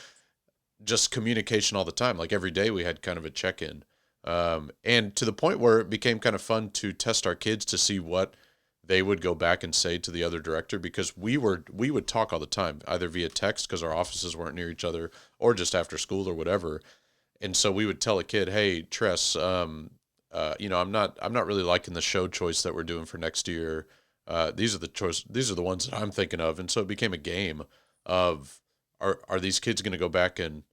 just communication all the time. Like, every day we had kind of a check-in, and to the point where it became kind of fun to test our kids to see what they would go back and say to the other director, because we would talk all the time, either via text because our offices weren't near each other, or just after school or whatever. And so we would tell a kid, "Hey, Tress, I'm not really liking the show choice that we're doing for next year. These are the ones that I'm thinking of." And so it became a game of, are these kids going to go back and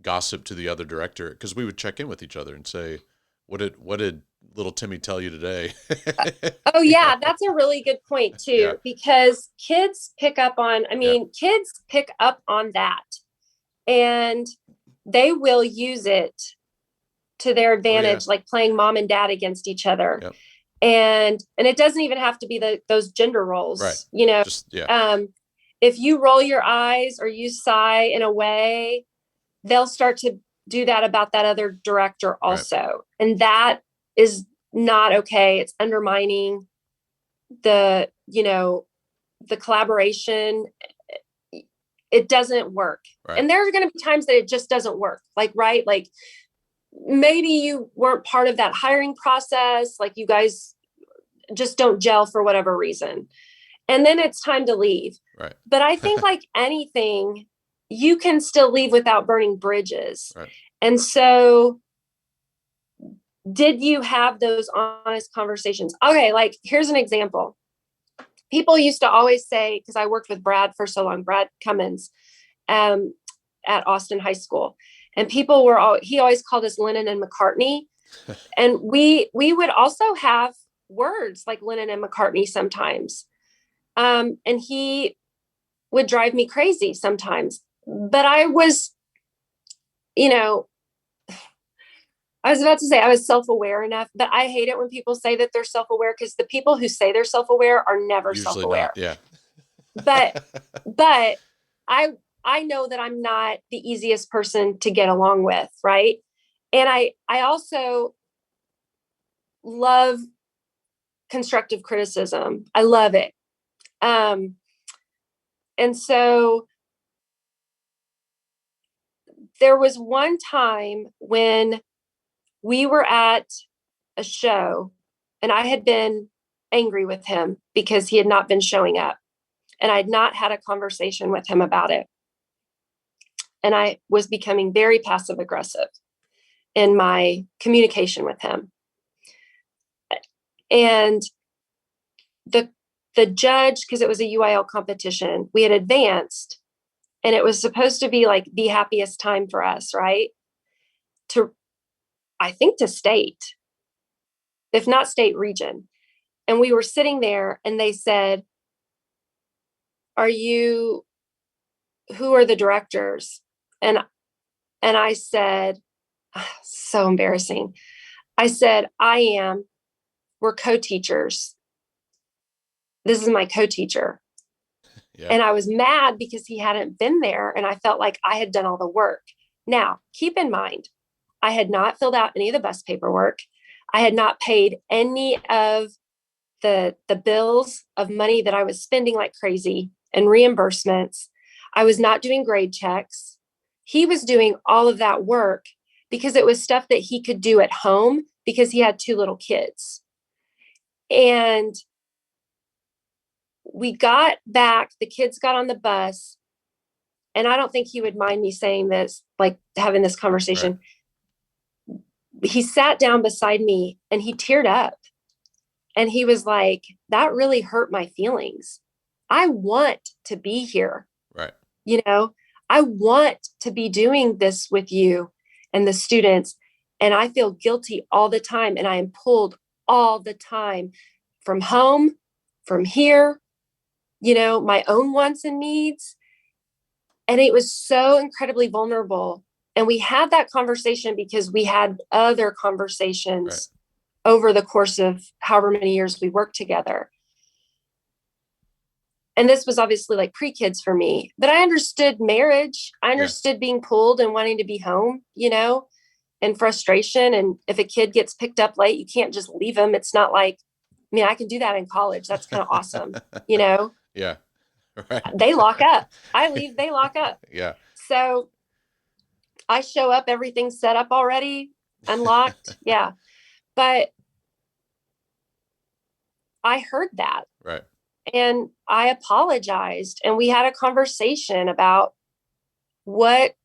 gossip to the other director? Because we would check in with each other and say, what did little Timmy tell you today? Oh yeah, that's a really good point too, because kids pick up on, kids pick up on that, and they will use it to their advantage, like playing mom and dad against each other. Yep. And it doesn't even have to be those gender roles, right? If you roll your eyes or you sigh in a way, they'll start to do that about that other director also. Right. And that is not okay. It's undermining the collaboration. It doesn't work. Right. And there are going to be times that it just doesn't work. Like maybe you weren't part of that hiring process. Like, you guys just don't gel for whatever reason. And then it's time to leave. Right. But I think like anything, you can still leave without burning bridges. Right. And so, did you have those honest conversations? Okay, like, here's an example. People used to always say, because I worked with Brad for so long, Brad Cummins, at Austin High School. And people he always called us Lennon and McCartney. And we would also have words like Lennon and McCartney sometimes. And he would drive me crazy sometimes. But I was about to say I was self-aware enough, but I hate it when people say that they're self-aware, because the people who say they're self-aware are never usually self-aware. Not, yeah. But I know that I'm not the easiest person to get along with, right? And I also love constructive criticism. I love it. And so there was one time when we were at a show and I had been angry with him because he had not been showing up, and I'd not had a conversation with him about it. And I was becoming very passive aggressive in my communication with him. And the judge, because it was a UIL competition, we had advanced, and it was supposed to be like the happiest time for us, right? I think to state, if not state, region. And we were sitting there and they said, who are the directors? And I said, so embarrassing. I said, I am. We're co-teachers. This is my co-teacher. Yeah. And I was mad because he hadn't been there, and I felt like I had done all the work. Now, keep in mind, I had not filled out any of the bus paperwork. I had not paid any of the bills of money that I was spending like crazy and reimbursements. I was not doing grade checks. He was doing all of that work because it was stuff that he could do at home because he had 2 little kids. And we got back, the kids got on the bus, and I don't think he would mind me saying this, like having this conversation. Right. He sat down beside me and he teared up, and he was like, that really hurt my feelings. I want to be here. Right. I want to be doing this with you and the students. And I feel guilty all the time. And I am pulled all the time from home, from here, my own wants and needs. And it was so incredibly vulnerable. And we had that conversation because we had other conversations over the course of however many years we worked together. And this was obviously like pre-kids for me, but I understood marriage. I understood being pulled and wanting to be home, and frustration. And if a kid gets picked up late, you can't just leave them. It's not like, I can do that in college. That's kind of awesome, Yeah. Right. They lock up. I leave, they lock up. Yeah. So I show up, everything's set up already, unlocked. Yeah. But I heard that. Right. And I apologized, and we had a conversation about what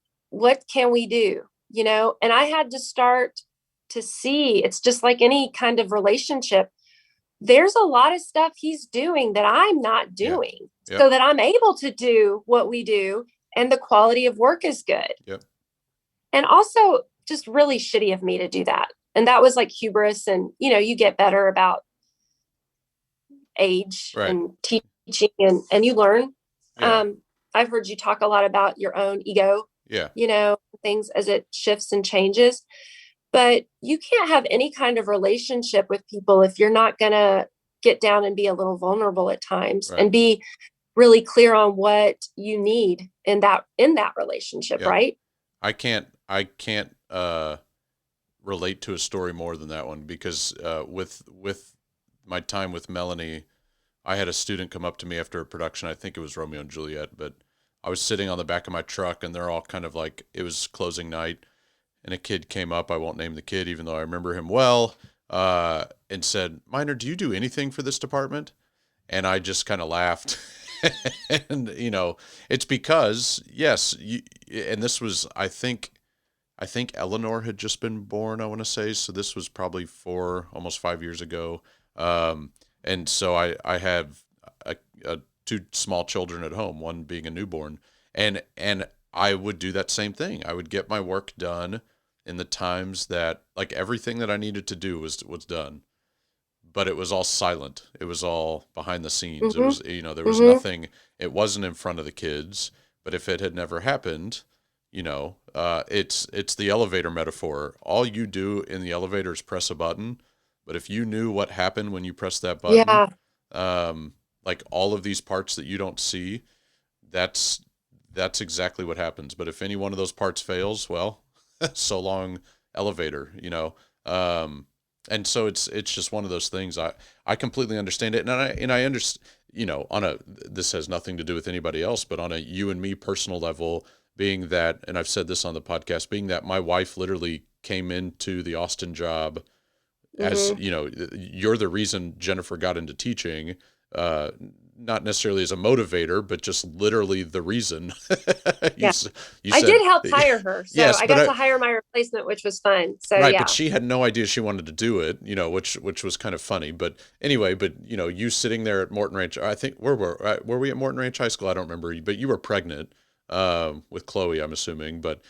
can we do, and I had to start to see, it's just like any kind of relationship. There's a lot of stuff he's doing that I'm not doing so that I'm able to do what we do, and the quality of work is good. Yep. And also just really shitty of me to do that. And that was like hubris, and, you get better about age and teaching, and you learn. I've heard you talk a lot about your own ego, things as it shifts and changes, but you can't have any kind of relationship with people if you're not going to get down and be a little vulnerable at times and be really clear on what you need in that relationship. Right. I can't relate to a story more than that one, because with my time with Melanie, I had a student come up to me after a production. I think it was Romeo and Juliet, but I was sitting on the back of my truck, and they're all kind of like, it was closing night, and a kid came up. I won't name the kid, even though I remember him well, and said, "Minor, do you do anything for this department?" And I just kind of laughed. And, it's because, yes, and this was, I think Eleanor had just been born, I want to say. So this was probably almost 5 years ago. And so I have two small children at home, one being a newborn, and I would do that same thing. I would get my work done in the times that, like, everything that I needed to do was done, but it was all silent. It was all behind the scenes. It was, there was nothing, it wasn't in front of the kids, but if it had never happened, it's the elevator metaphor. All you do in the elevator is press a button. But if you knew what happened when you pressed that button, like all of these parts that you don't see, that's exactly what happens. But if any one of those parts fails, well, so long elevator, and so it's just one of those things. I completely understand it, and I understand, this has nothing to do with anybody else, but on a you and me personal level, being that, and I've said this on the podcast, being that my wife literally came into the Austin job as, Mm-hmm. you know, you're the reason Jennifer got into teaching, not necessarily as a motivator, but just literally the reason. you, Yeah. s- you I said, did help hire her. So yes, I but got to hire my replacement, which was fun. So right, but yeah. she had no idea she wanted to do it, you know, which was kind of funny. But anyway, but you know, you sitting there at Morton Ranch, I think were we at Morton Ranch High School? I don't remember, but you were pregnant with Chloe, I'm assuming, but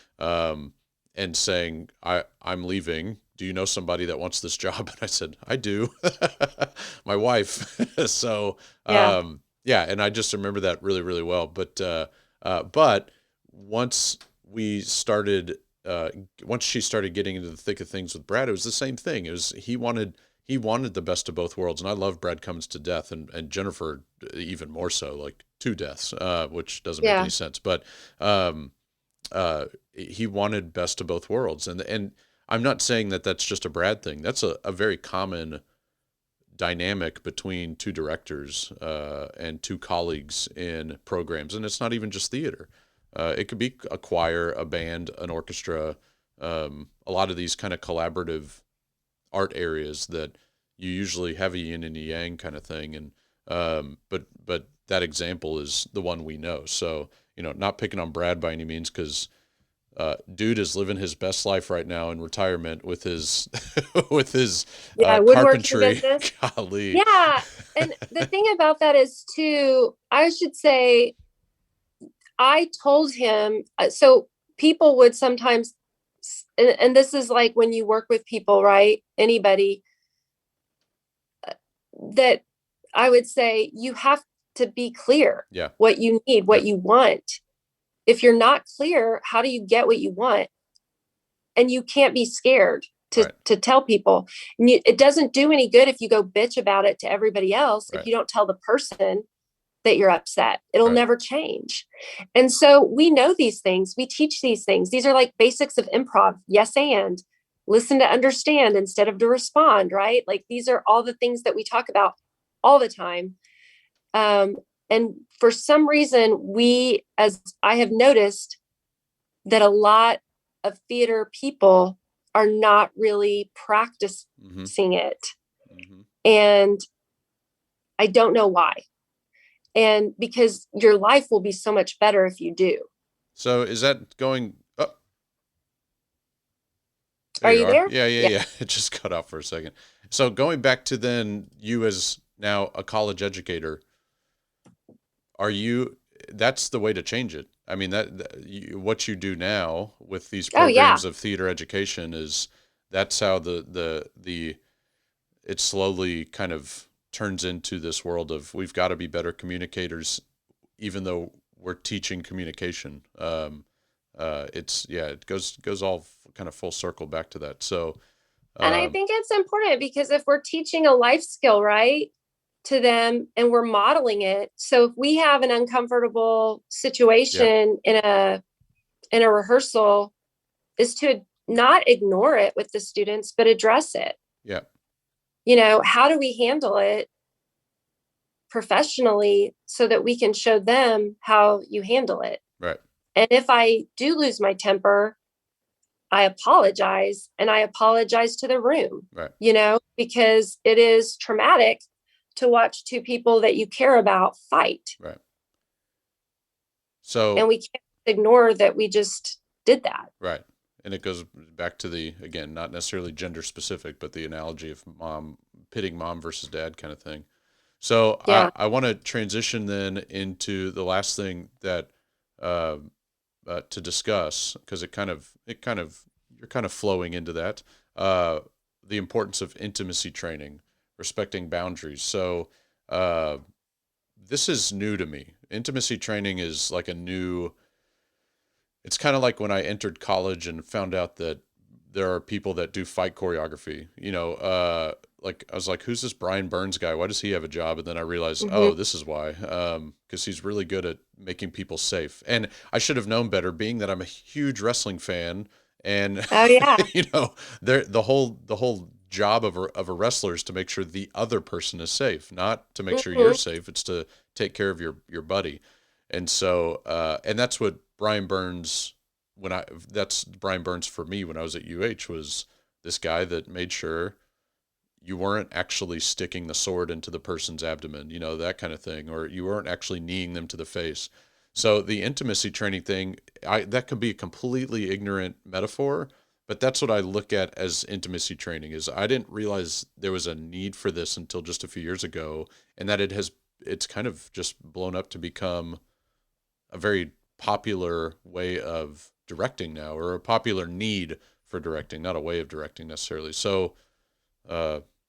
and saying I'm leaving. Do you know somebody that wants this job? And I said, I do, my wife. So Yeah. yeah, and I just remember that really really well. But once we started once she started getting into the thick of things with Brad, it was the same thing. It was he wanted the best of both worlds, and I love Brad Cummins to death, and Jennifer even more so, like two deaths, which doesn't make Yeah. any sense. But he wanted best of both worlds, and I'm not saying that that's just a Brad thing. That's a very common dynamic between two directors and two colleagues in programs, and it's not even just theater. It could be a choir, a band, an orchestra, a lot of these kind of collaborative art areas that you usually have a yin and a yang kind of thing. And but that example is the one we know. So you know, not picking on Brad by any means, because dude is living his best life right now in retirement with his with his Yeah. Woodworking carpentry. business. Golly, Yeah. And the thing about that is too, I should say, I told him, so people would sometimes, and this is like when you work with people, right? Anybody that I would say you have to be clear yeah, what you need, what yep, you want. If you're not clear, how do you get what you want? And you can't be scared right, to tell people. And it doesn't do any good if you go bitch about it to everybody else. If right, you don't tell the person that you're upset, it'll right, never change. And so we know these things. We teach these things. These are like basics of improv. Yes, and listen to understand instead of to respond, right? Like these are all the things that we talk about all the time. Um, and for some reason, as I have noticed, that a lot of theater people are not really mm-hmm, practicing it. mm-hmm. And I don't know why. And because your life will be so much better if you do. So is that going? Oh, there Are you you are. there? Yeah, yeah, Yeah. yeah. It just cut off for a second. So going back to then you as now a college educator, are you? That's the way to change it. I mean what you do now with these Oh, yeah. programs of theater education is that's how the it slowly kind of turns into this world of we've got to be better communicators, even though we're teaching communication. It's yeah, it goes all kind of full circle back to that. So And I um, think it's important because if we're teaching a life skill, right, to them and we're modeling it. So if we have an uncomfortable yeah, situation in a rehearsal, is to not ignore it with the students, but address it. yeah, How do we handle it professionally so that we can show them how you handle it? right, And if I do lose my temper, I apologize, and I apologize to the room, right, because it is traumatic to watch two people that you care about fight. right. And So we can't ignore that we just did that. right. And it goes back to the, again, not necessarily gender specific, but the analogy of pitting mom versus dad kind of thing. So Yeah. I want to transition then into the last thing that uh, to discuss, because you're kind of flowing into that, the importance of intimacy training, respecting boundaries. So uh, this is new to me. Intimacy training is like it's kind of like when I entered college and found out that there are people that do fight choreography. Like I was like, who's this Brian Burns guy? Why does he have a job? And then I realized, Mm-hmm. oh, this is why. Because he's really good at making people safe. And I should have known better, being that I'm a huge wrestling fan, and Oh, yeah. the whole job of a wrestler is to make sure the other person is safe, not to make sure you're Mm-hmm. safe. It's to take care of your buddy. And so and that's what Brian Burns that's Brian Burns for me when I was at UH, was this guy that made sure you weren't actually sticking the sword into the person's abdomen, that kind of thing, or you weren't actually kneeing them to the face. So the intimacy training thing, that could be a completely ignorant metaphor, but that's what I look at as intimacy training. Is I didn't realize there was a need for this until just a few years ago, and that it's kind of just blown up to become a very popular way of directing now, or a popular need for directing, not a way of directing necessarily. So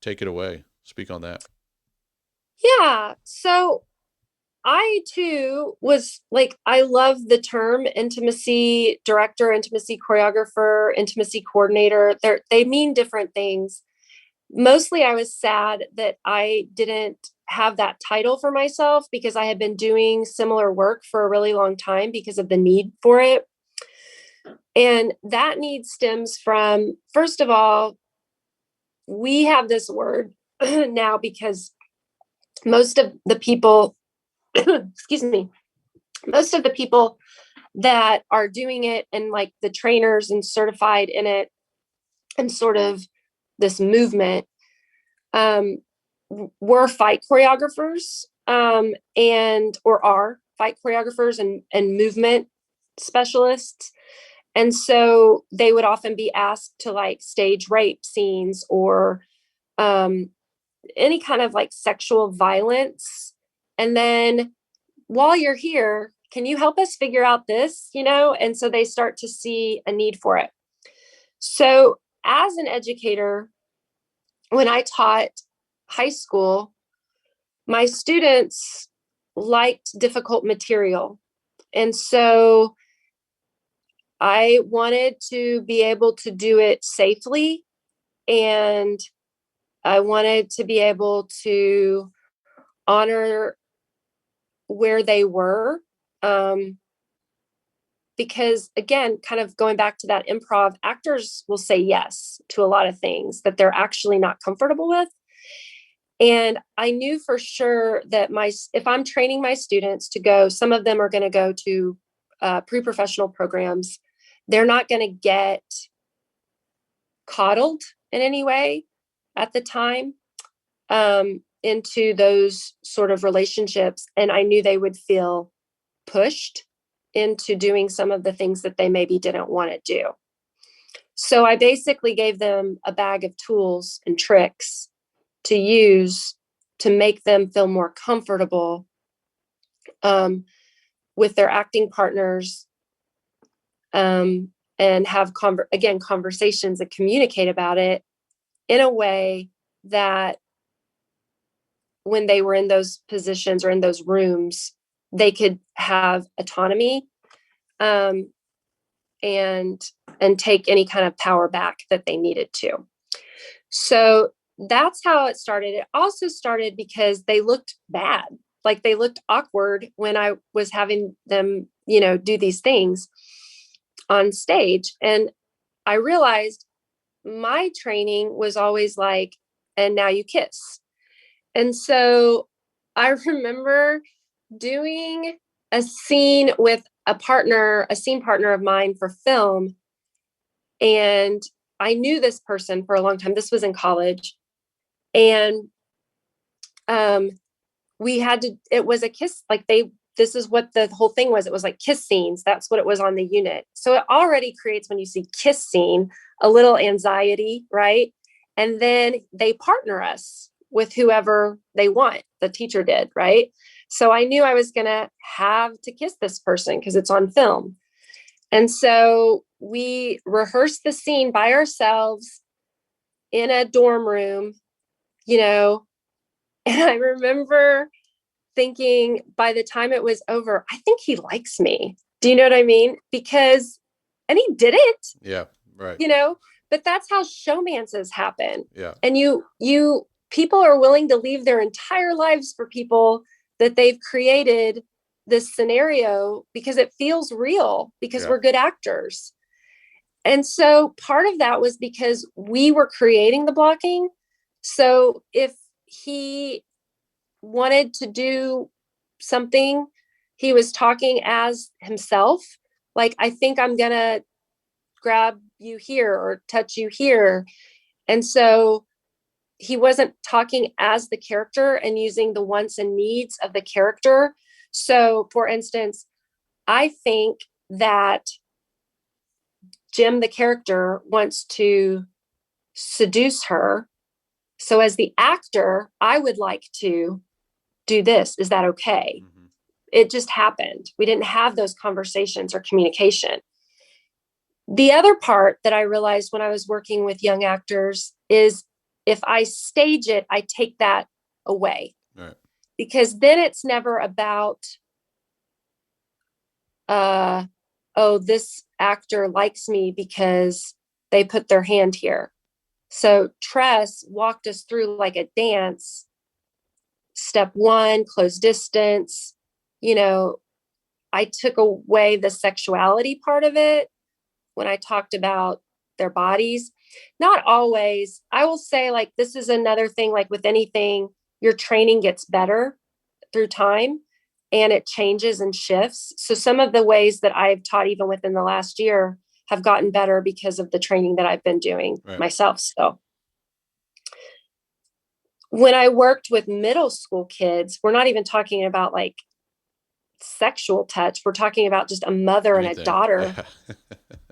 take it away. Speak on that. Yeah. So I too was like, I love the term intimacy director, intimacy choreographer, intimacy coordinator. They mean different things. Mostly I was sad that I didn't have that title for myself, because I had been doing similar work for a really long time because of the need for it. And that need stems from, first of all, we have this word now because most of the people, excuse me, most of the people that are doing it, and like the trainers and certified in it, and sort of this movement, were fight choreographers, or are fight choreographers and movement specialists. And so they would often be asked to like stage rape scenes, or any kind of like sexual violence. And then, while you're here, can you help us figure out this? And so they start to see a need for it. So as an educator, when I taught high school, my students liked difficult material. And so I wanted to be able to do it safely, and I wanted to be able to honor where they were. Because again, kind of going back to that improv, actors will say yes to a lot of things that they're actually not comfortable with. And I knew for sure that if I'm training my students to go, some of them are going to go to pre-professional programs. They're not going to get coddled in any way at the time into those sort of relationships. And I knew they would feel pushed into doing some of the things that they maybe didn't want to do. So I basically gave them a bag of tools and tricks to use to make them feel more comfortable with their acting partners, and have conversations and communicate about it in a way that when they were in those positions or in those rooms, they could have autonomy, and take any kind of power back that they needed to. So that's how it started. It also started because they looked bad. Like they looked awkward when I was having them, do these things on stage. And I realized my training was always like, and now you kiss. And so I remember doing a scene with a scene partner of mine for film. And I knew this person for a long time. This was in college. And it was a kiss, this is what the whole thing was. It was like kiss scenes. That's what it was on the unit. So it already creates, when you see kiss scene, a little anxiety, right? And then they partner us with whoever they want. The teacher did, right? So I knew I was going to have to kiss this person because it's on film. And so we rehearsed the scene by ourselves in a dorm room, and I remember thinking by the time it was over, I think he likes me. Do you know what I mean? And he didn't. Yeah, right. But that's how showmances happen. Yeah. And people are willing to leave their entire lives for people that they've created this scenario because it feels real, because we're good actors. And so part of that was because we were creating the blocking. So if he wanted to do something, he was talking as himself, Like, I think I'm going to grab you here or touch you here. And so he wasn't talking as the character and using the wants and needs of the character. So, for instance, I think that Jim, the character, wants to seduce her. So, as the actor, I would like to do this. Is that okay? Mm-hmm. It just happened. We didn't have those conversations or communication. The other part that I realized when I was working with young actors is if I stage it, I take that away. Right. Because then it's never about, oh, this actor likes me because they put their hand here. So Tress walked us through like a dance. Step one, close distance. You know, I took away the sexuality part of it when I talked about their bodies. Not always. I will say, like, this is another thing, like with anything, your training gets better through time and it changes and shifts. So some of the ways that I've taught even within the last year have gotten better because of the training that I've been doing myself. So when I worked with middle school kids, we're not even talking about like sexual touch. We're talking about just a mother and a daughter.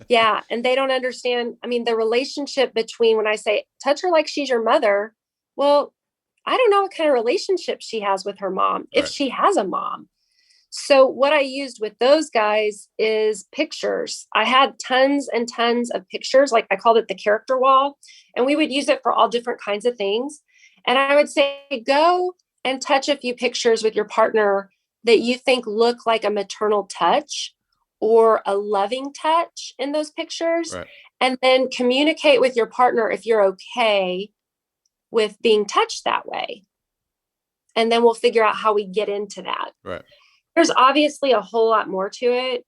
Yeah. And they don't understand. I mean, the relationship between, when I say touch her like she's your mother, well, I don't know what kind of relationship she has with her mom, if she has a mom. So what I used with those guys is pictures. I had tons and tons of pictures. Like, I called it the character wall, and we would use it for all different kinds of things. And I would say, go and touch a few pictures with your partner that you think look like a maternal touch or a loving touch in those pictures. Right. And then communicate with your partner if you're okay with being touched that way. And then we'll figure out how we get into that. Right. There's obviously a whole lot more to it,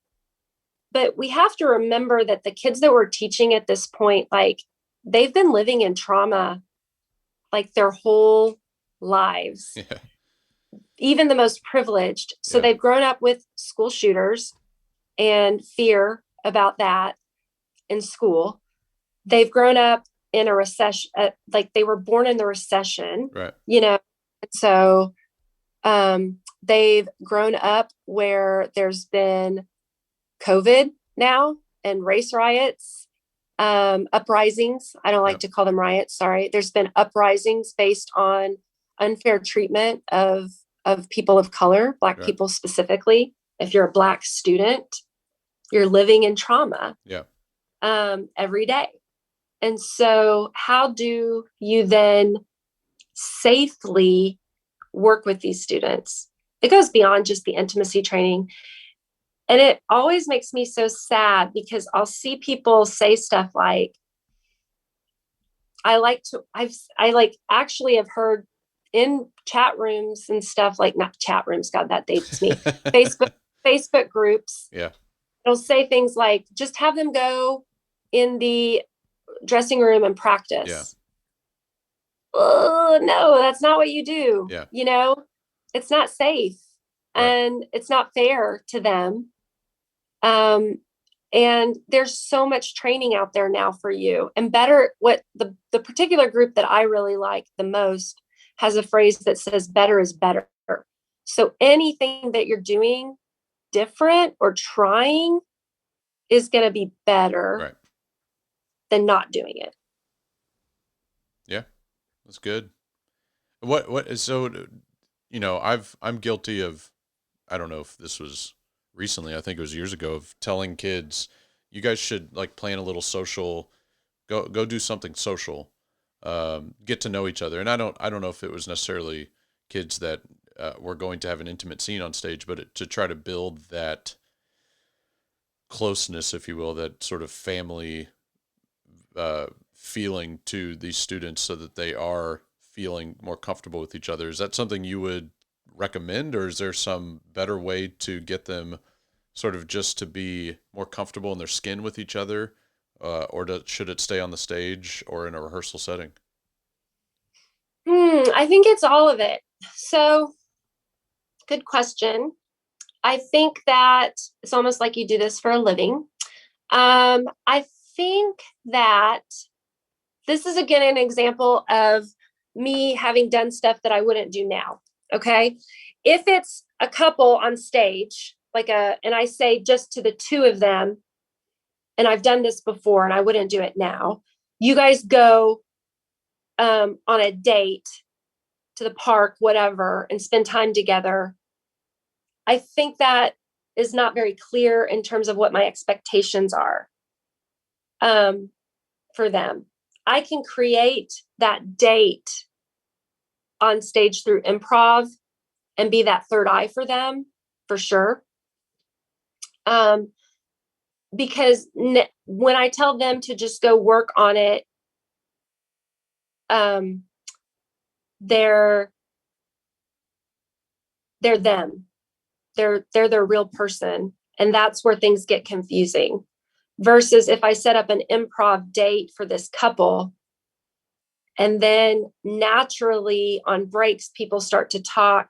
but we have to remember that the kids that we're teaching at this point, like, they've been living in trauma like their whole lives, even the most privileged. So they've grown up with school shooters and fear about that in school. They've grown up in a recession, like they were born in the recession, you know, and so they've grown up where there's been COVID now and race riots, uprisings. I don't like to call them riots. Sorry. There's been uprisings based on unfair treatment of people of color, Black people specifically. If you're a Black student, you're living in trauma every day. And so how do you then safely work with these students? It goes beyond just the intimacy training. And it always makes me so sad because I'll see people say stuff like, I actually have heard in chat rooms and stuff, like, not chat rooms, God, that dates me, Facebook groups. Yeah. It'll say things like, just have them go in the dressing room and practice. Yeah. Oh, no, that's not what you do. Yeah. You know, it's not safe and it's not fair to them. And there's so much training out there now for you. And better, what the particular group that I really like the most has a phrase that says better is better. So anything that you're doing different or trying is going to be better than not doing it. Yeah, that's good. So, you know, I'm guilty of, I don't know if this was recently, I think it was years ago, of telling kids, you guys should like plan a little social, go do something social, get to know each other. And I don't know if it was necessarily kids that were going to have an intimate scene on stage, but to try to build that closeness, if you will, that sort of family feeling to these students so that they are feeling more comfortable with each other. Is that something you would recommend, or is there some better way to get them sort of just to be more comfortable in their skin with each other? Or should it stay on the stage or in a rehearsal setting? I think it's all of it. So, good question. I think that it's almost like you do this for a living. I think that this is again an example of me having done stuff that I wouldn't do now. Okay. If it's a couple on stage, and I say just to the two of them, and I've done this before and I wouldn't do it now, you guys go on a date to the park, whatever, and spend time together. I think that is not very clear in terms of what my expectations are for them. I can create that date on stage through improv and be that third eye for them, for sure. Because when I tell them to just go work on it, they're them. They're their real person. And that's where things get confusing. Versus if I set up an improv date for this couple, and then naturally on breaks, people start to talk,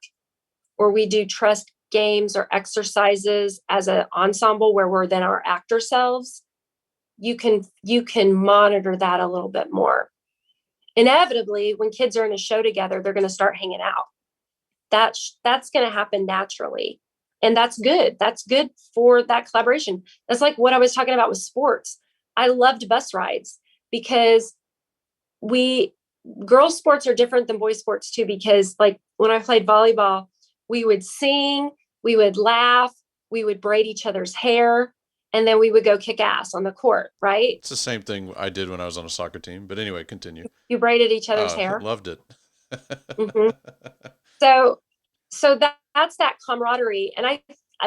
or we do trust games or exercises as an ensemble where we're then our actor selves, you can monitor that a little bit more. Inevitably, when kids are in a show together, they're going to start hanging out. That's going to happen naturally. And that's good. That's good for that collaboration. That's like what I was talking about with sports. I loved bus rides because girls sports are different than boys sports too, because like when I played volleyball, we would sing, we would laugh, we would braid each other's hair, and then we would go kick ass on the court, right? It's the same thing I did when I was on a soccer team. But anyway, continue. You braided each other's hair. Loved it. Mm-hmm. So that's that camaraderie. And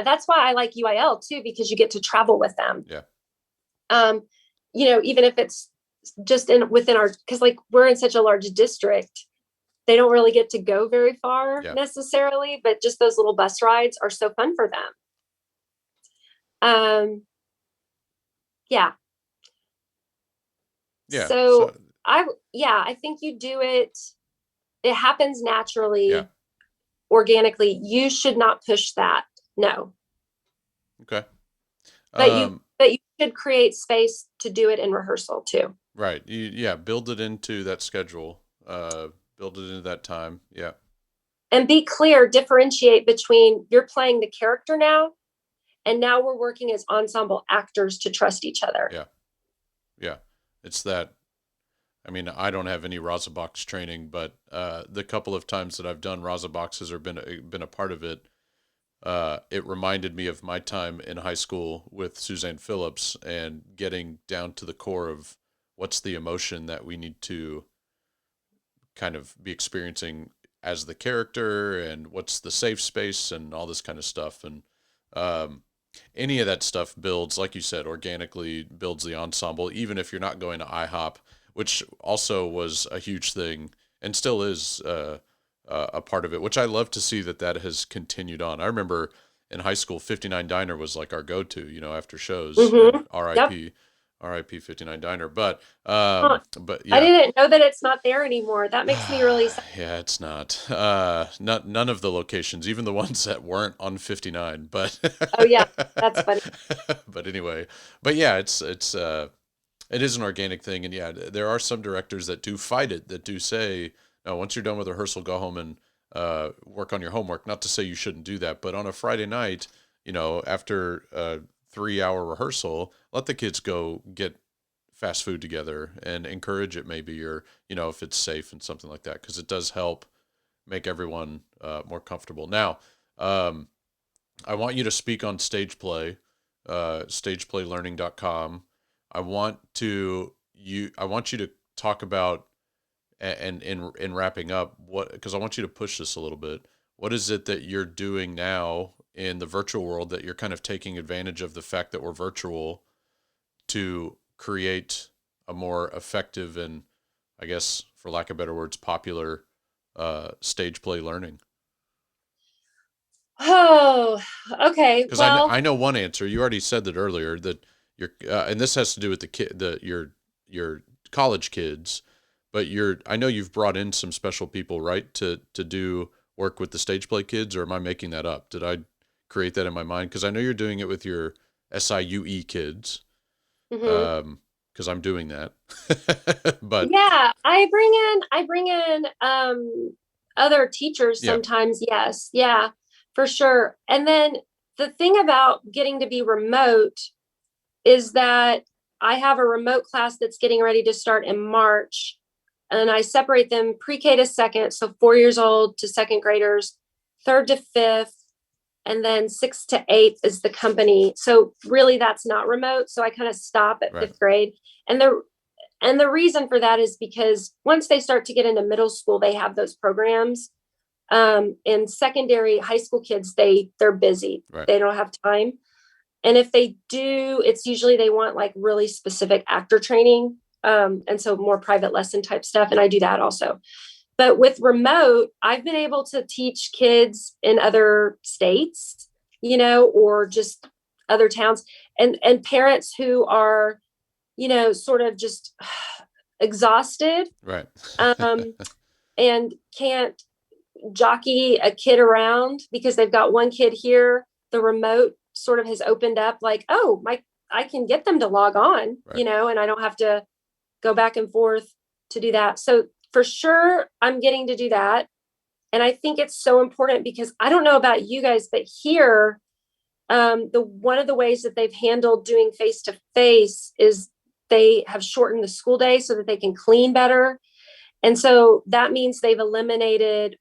that's why I like UIL too, because you get to travel with them. Yeah. Even if it's just within our, because like we're in such a large district, they don't really get to go very far necessarily, but just those little bus rides are so fun for them. Yeah. So I think you do it. It happens naturally. Yeah. Organically. You should not push that. No. Okay. But you should create space to do it in rehearsal too. Right. Build it into that schedule. Build it into that time. Yeah. And be clear, differentiate between you're playing the character now, and now we're working as ensemble actors to trust each other. Yeah. Yeah. It's that. I mean, I don't have any Razabox training, but the couple of times that I've done Razaboxes or been a part of it, it reminded me of my time in high school with Suzanne Phillips and getting down to the core of what's the emotion that we need to kind of be experiencing as the character, and what's the safe space and all this kind of stuff. And any of that stuff builds, like you said, organically builds the ensemble, even if you're not going to IHOP, which also was a huge thing and still is a part of it, which I love to see that has continued on. I remember in high school, 59 Diner was like our go-to, after shows. R.I.P. R.I.P. 59 Diner. But yeah. I didn't know that it's not there anymore. That makes me really sad. Yeah, it's not. None of the locations, even the ones that weren't on 59. But oh yeah, that's funny. But anyway, yeah, it is an organic thing, and yeah, there are some directors that do fight it, that do say, no, once you're done with rehearsal, go home and work on your homework. Not to say you shouldn't do that, but on a Friday night, after a 3-hour rehearsal, let the kids go get fast food together and encourage it maybe, or, if it's safe and something like that, because it does help make everyone more comfortable. Now, I want you to speak on stage play, stageplaylearning.com. I want you to talk about, and in wrapping up, because I want you to push this a little bit. What is it that you're doing now in the virtual world that you're kind of taking advantage of the fact that we're virtual to create a more effective and, I guess, for lack of better words, popular stage play learning? Oh, okay. Because I know one answer. You already said that earlier, that and this has to do with your college kids, but I know you've brought in some special people, right, to do work with the stage play kids, or am I making that up? Did I create that in my mind, because I know you're doing it with your SIUE kids, Mhm. because I'm doing that. But Yeah, I bring in other teachers yeah, sometimes. Yes. Yeah, for sure. And then the thing about getting to be remote is that I have a remote class that's getting ready to start in March, and I separate them pre-K to second, so 4 years old to second graders, third to fifth, and then sixth to eighth is the company. So really that's not remote. So I kind of stop at right, fifth grade. And the reason for that is because once they start to get into middle school, they have those programs. In secondary high school kids, they're busy. right, They don't have time. And if they do, it's usually they want like really specific actor training. And so more private lesson type stuff. And I do that also. But with remote, I've been able to teach kids in other states, or just other towns, and parents who are, sort of just exhausted, right. um, and can't jockey a kid around because they've got one kid here. The remote sort of has opened up like, oh, I can get them to log on, Right. and I don't have to go back and forth to do that. So for sure, I'm getting to do that. And I think it's so important because I don't know about you guys, but here, the one of the ways that they've handled doing face to face is they have shortened the school day so that they can clean better. And so that means they've eliminated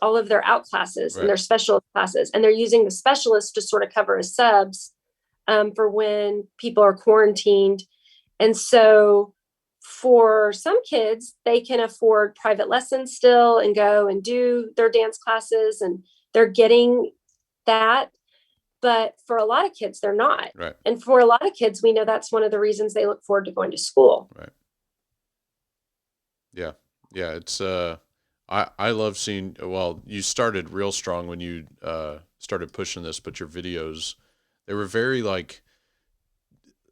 all of their out classes and Right. their specialist classes, and they're using the specialists to sort of cover as subs, for when people are quarantined. And so for some kids, they can afford private lessons still and go and do their dance classes, and they're getting that. But for a lot of kids, they're not. Right. And for a lot of kids, we know that's one of the reasons they look forward to going to school. Right. Yeah. Yeah. It's, I love seeing, well, you started real strong when you, started pushing this, but your videos, they were very like,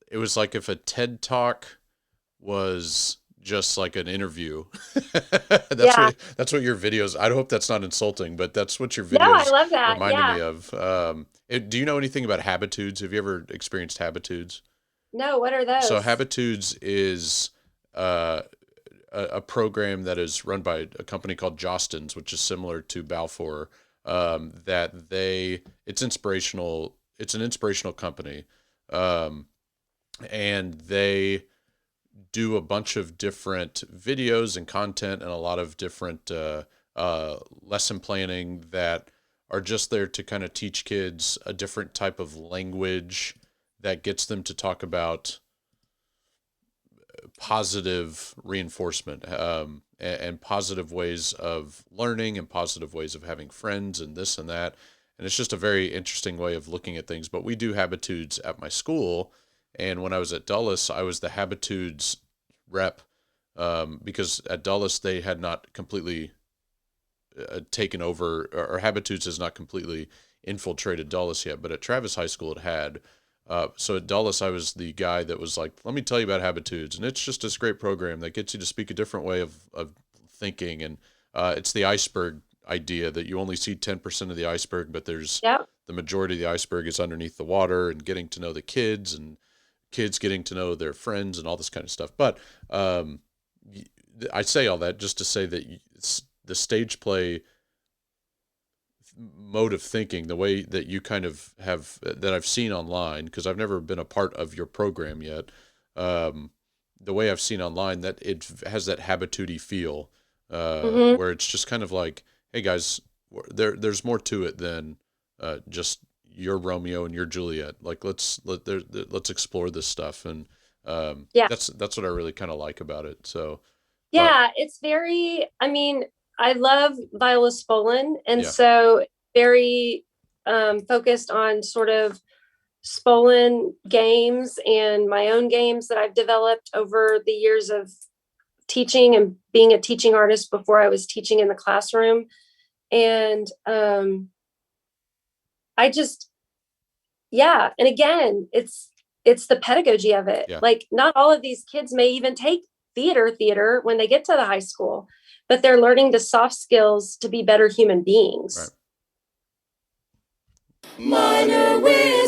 it was like if a TED talk was just like an interview. Yeah. That's what your videos, I hope that's not insulting, but that's what your No, I videos love that. reminded Yeah. me of. Do you know anything about Habitudes? Have you ever experienced Habitudes? No, what are So those? Habitudes is uh, a program that is run by a company called Jostens, which is similar to Balfour. It's inspirational. It's an inspirational company, um, and they do a bunch of different videos and content and a lot of different lesson planning that are just there to kind of teach kids a different type of language that gets them to talk about positive reinforcement, and positive ways of learning and positive ways of having friends and this and that. And it's just a very interesting way of looking at things. But we do Habitudes at my school. And when I was at Dulles, I was the Habitudes rep, because at Dulles, they had not completely taken over, or Habitudes has not completely infiltrated Dulles yet. But at Travis High School, it had. So at Dulles, I was the guy that was like, let me tell you about Habitudes. And it's just this great program that gets you to speak a different way of thinking. And it's the iceberg idea that you only see 10% of the iceberg, but there's Yep. the majority of the iceberg is underneath the water, and getting to know the kids and kids getting to know their friends and all this kind of stuff. But I say all that just to say that the stage play mode of thinking, the way that you kind of have, that I've seen online, because I've never been a part of your program yet. The way I've seen online, that it has that habitude feel, Hmm. where it's just kind of like, hey guys, there's more to it than just you're Romeo and you're Juliet. Like let's explore this stuff, and Yeah. that's what I really kind of like about it. So, but Yeah. It's very, I mean, I love Viola Spolin. And yeah, so very focused on sort of Spolin games and my own games that I've developed over the years of teaching and being a teaching artist before I was teaching in the classroom. And I just, yeah. And again, it's the pedagogy of it. yeah, Like not all of these kids may even take theater when they get to the high school, but they're learning the soft skills to be better human beings. right. Minor wisdom.